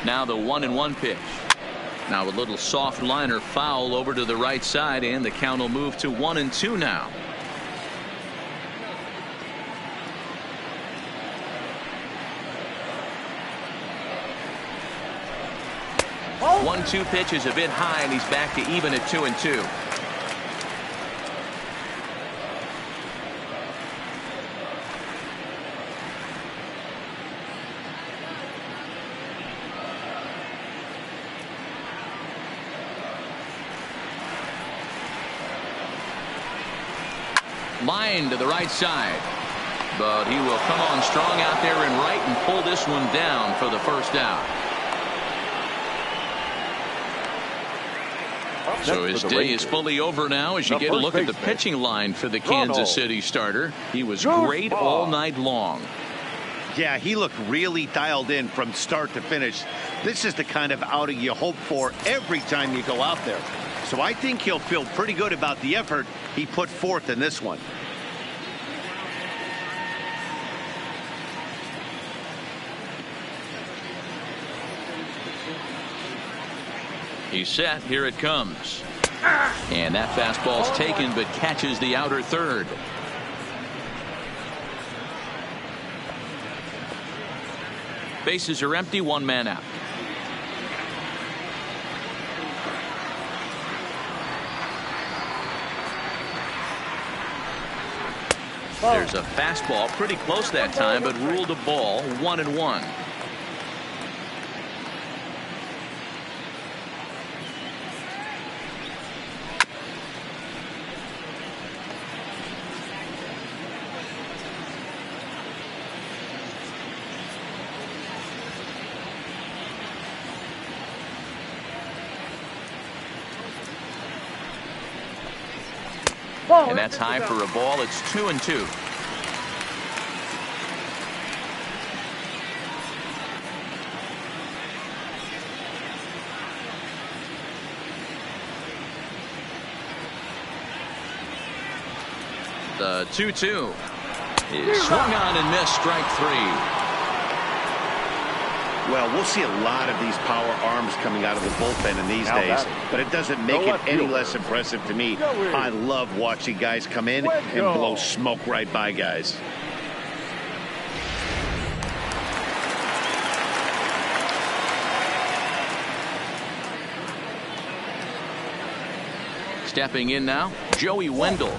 A: Now the 1-1 pitch. Now a little soft liner foul over to the right side, and the count will move to 1-2 now.
F: Oh. 1-2 pitch is a bit high, and he's back to even at 2-2.
A: Line to the right side, but he will come on strong out there in right and pull this one down for the first out. So his day is fully over now as you get a look at the pitching line for the Kansas City starter. He was great all night long.
B: Yeah, he looked really dialed in from start to finish. This is the kind of outing you hope for every time you go out there. So I think he'll feel pretty good about the effort he put forth in this one.
A: He's set. Here it comes. And that fastball's taken, but catches the outer third. Bases are empty. One man out. There's a fastball pretty close that time, but ruled a ball. 1-1. And that's high for a ball. It's 2-2. The 2-2 is swung on and missed. Strike three.
B: Well, we'll see a lot of these power arms coming out of the bullpen in these days, but it doesn't make it any less impressive to me. I love watching guys come in and blow smoke right by guys.
A: Stepping in now, Joey Wendell.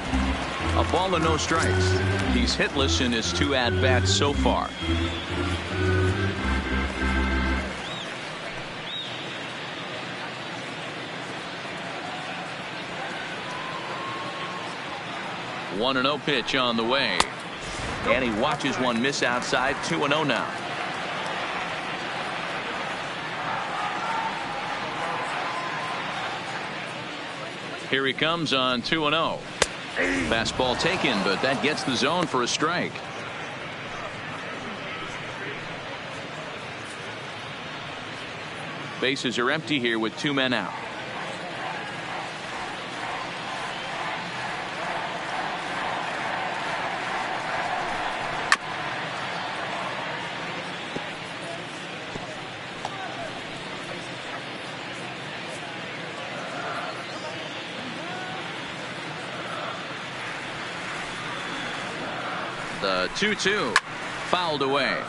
A: A ball and no strikes. He's hitless in his 2 at-bats so far. One 1-0 pitch on the way. And he watches one miss outside. 2-0 now. Here he comes on 2-0. Fastball taken, but that gets the zone for a strike. Bases are empty here with 2 men out. The 2-2 fouled away.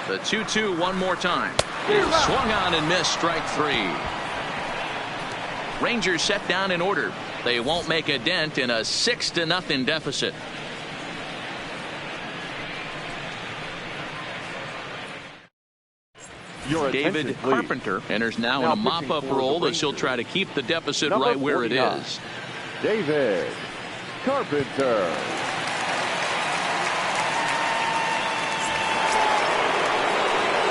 A: The 2-2 one more time. Swung on and missed. Strike three. Rangers set down in order. They won't make a dent in a 6-0 deficit. David Carpenter enters now in a mop-up role as he'll try to keep the deficit right where it is.
C: David Carpenter.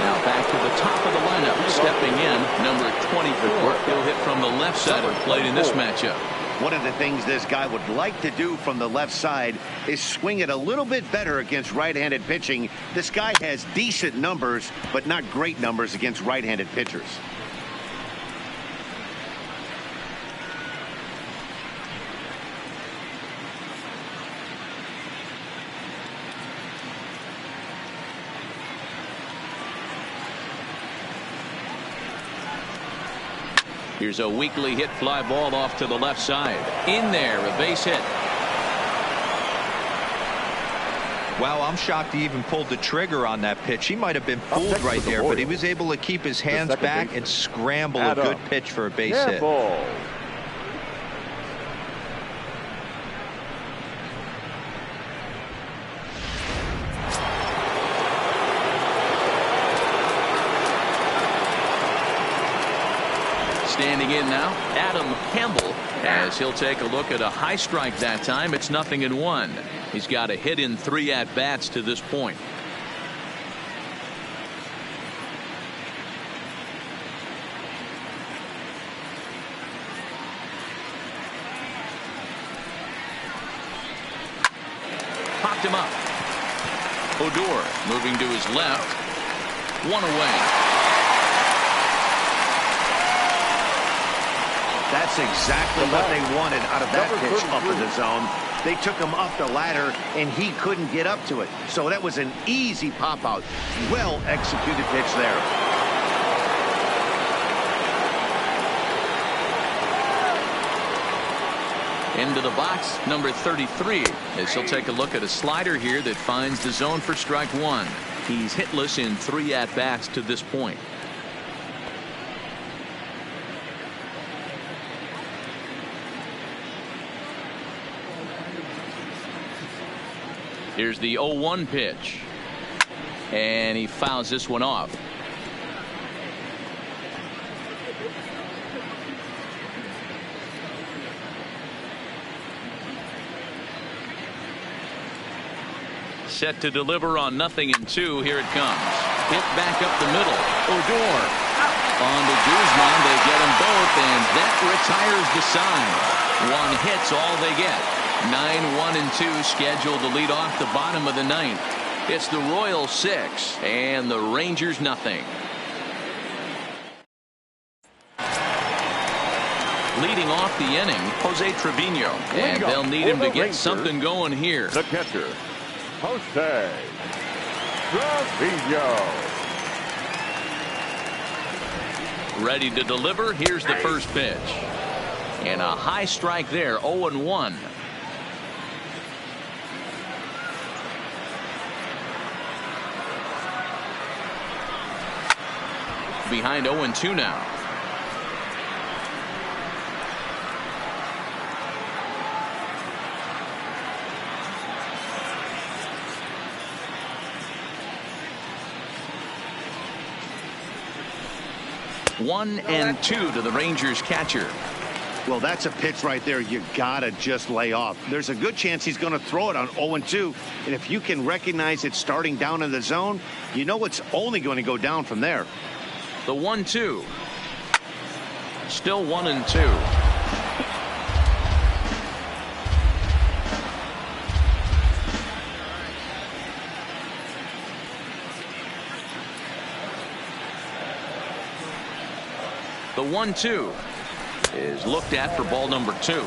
A: Now back to the top of the lineup. Stepping in, number 24. He'll hit from the left side of the plate in this matchup.
B: One of the things this guy would like to do from the left side is swing it a little bit better against right-handed pitching. This guy has decent numbers, but not great numbers against right-handed pitchers.
A: Here's a weakly hit fly ball off to the left side. In there, a base hit.
D: Wow, I'm shocked he even pulled the trigger on that pitch. He might have been fooled right there, but he was able to keep his hands back and scramble a good pitch for a base hit.
A: Standing in now, Adam Campbell, as he'll take a look at a high strike that time. It's 0-1. He's got a hit in 3 at-bats to this point. Popped him up. Odor moving to his left. 1 away.
B: That's exactly what they wanted out of that pitch up in the zone. They took him up the ladder, and he couldn't get up to it. So that was an easy pop-out. Well-executed pitch there.
A: Into the box, number 33, as he'll take a look at a slider here that finds the zone for strike 1. He's hitless in 3 at-bats to this point. Here's the 0-1 pitch. And he fouls this one off. Set to deliver on 0-2. Here it comes. Hit back up the middle. Odor. On to Guzman. They get them both, and that retires the side. 1 hit's all they get. 9-1-2 scheduled to lead off the bottom of the 9th. It's the Royals 6 and the Rangers nothing. Leading off the inning, Jose Trevino, and they'll need him to get something going here.
C: The catcher, Jose Trevino.
A: Ready to deliver. Here's the first pitch. And a high strike there, 0-1. Behind 0-2 now. One and 2 to the Rangers catcher.
B: Well, that's a pitch right there you gotta just lay off. There's a good chance he's going to throw it on 0-2, and if you can recognize it starting down in the zone, you know it's only going to go down from there.
A: The 1-2. Still 1-2. The 1-2 is looked at for ball number 2.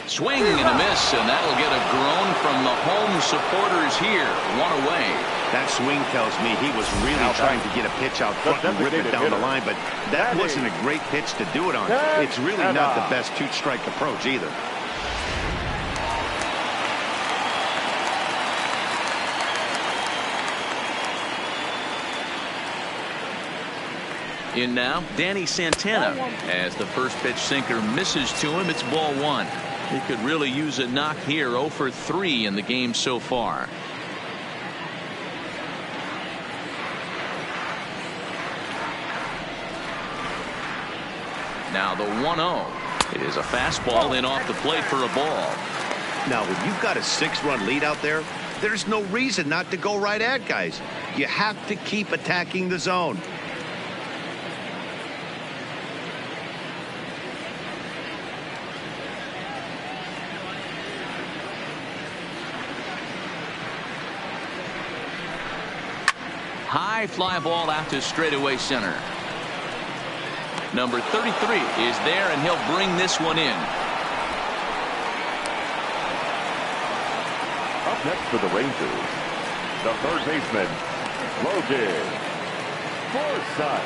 A: Swing and a miss, and that'll get a groan from the home supporters here. 1 away.
B: That swing tells me he was really trying to get a pitch out front and rip it down the line, but that wasn't a great pitch to do it on. It's really not the best 2-strike approach either.
A: In now, Danny Santana. As the first pitch sinker misses to him, it's ball one. He could really use a knock here. 0 for 3 in the game so far. Now the 1-0. It is a fastball in off the plate for a ball.
B: Now, when you've got a 6-run lead out there, there's no reason not to go right at guys. You have to keep attacking the zone.
A: High fly ball out to straightaway center. Number 33 is there, and he'll bring this one in.
C: Up next for the Rangers, the third baseman, Logan Forsythe.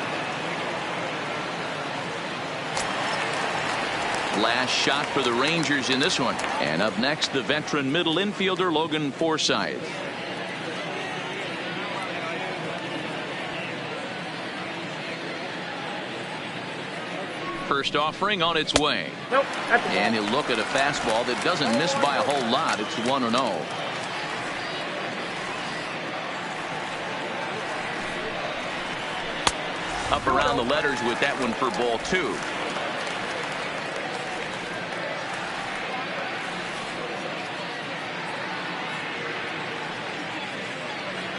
A: Last shot for the Rangers in this one. And up next, the veteran middle infielder, Logan Forsythe. First offering on its way.
G: Nope.
A: And he'll look at a fastball that doesn't miss by a whole lot. It's 1-0. Up around the letters with that one for ball 2.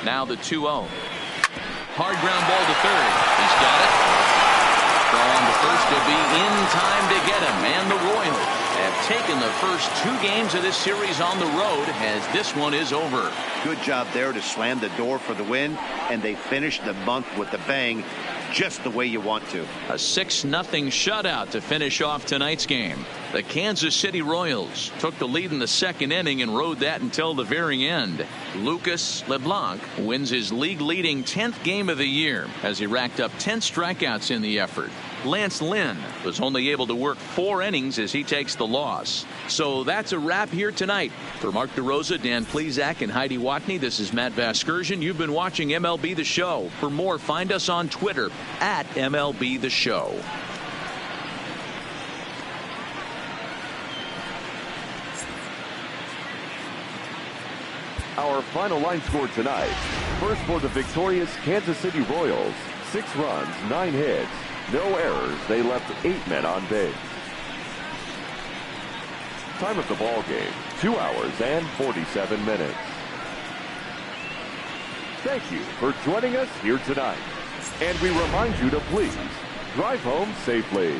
A: Now the 2-0. Hard ground ball to third. He's got it. On the first will be in time to get him. And the Royals have taken the first 2 games of this series on the road as this one is over.
B: Good job there to slam the door for the win, and they finished the month with a bang, just the way you want to.
A: A 6-0 shutout to finish off tonight's game. The Kansas City Royals took the lead in the second inning and rode that until the very end. Lucas LeBlanc wins his league-leading 10th game of the year as he racked up 10 strikeouts in the effort. Lance Lynn was only able to work 4 innings as he takes the loss. So that's a wrap here tonight. For Mark DeRosa, Dan Plesac, and Heidi Watney, this is Matt Vasgersian. You've been watching MLB The Show. For more, find us on Twitter at MLB The Show.
C: Our final line score tonight. First for the victorious Kansas City Royals. 6 runs, 9 hits, no errors. They left 8 men on base. Time of the ball game, 2 hours and 47 minutes. Thank you for joining us here tonight. And we remind you to please drive home safely.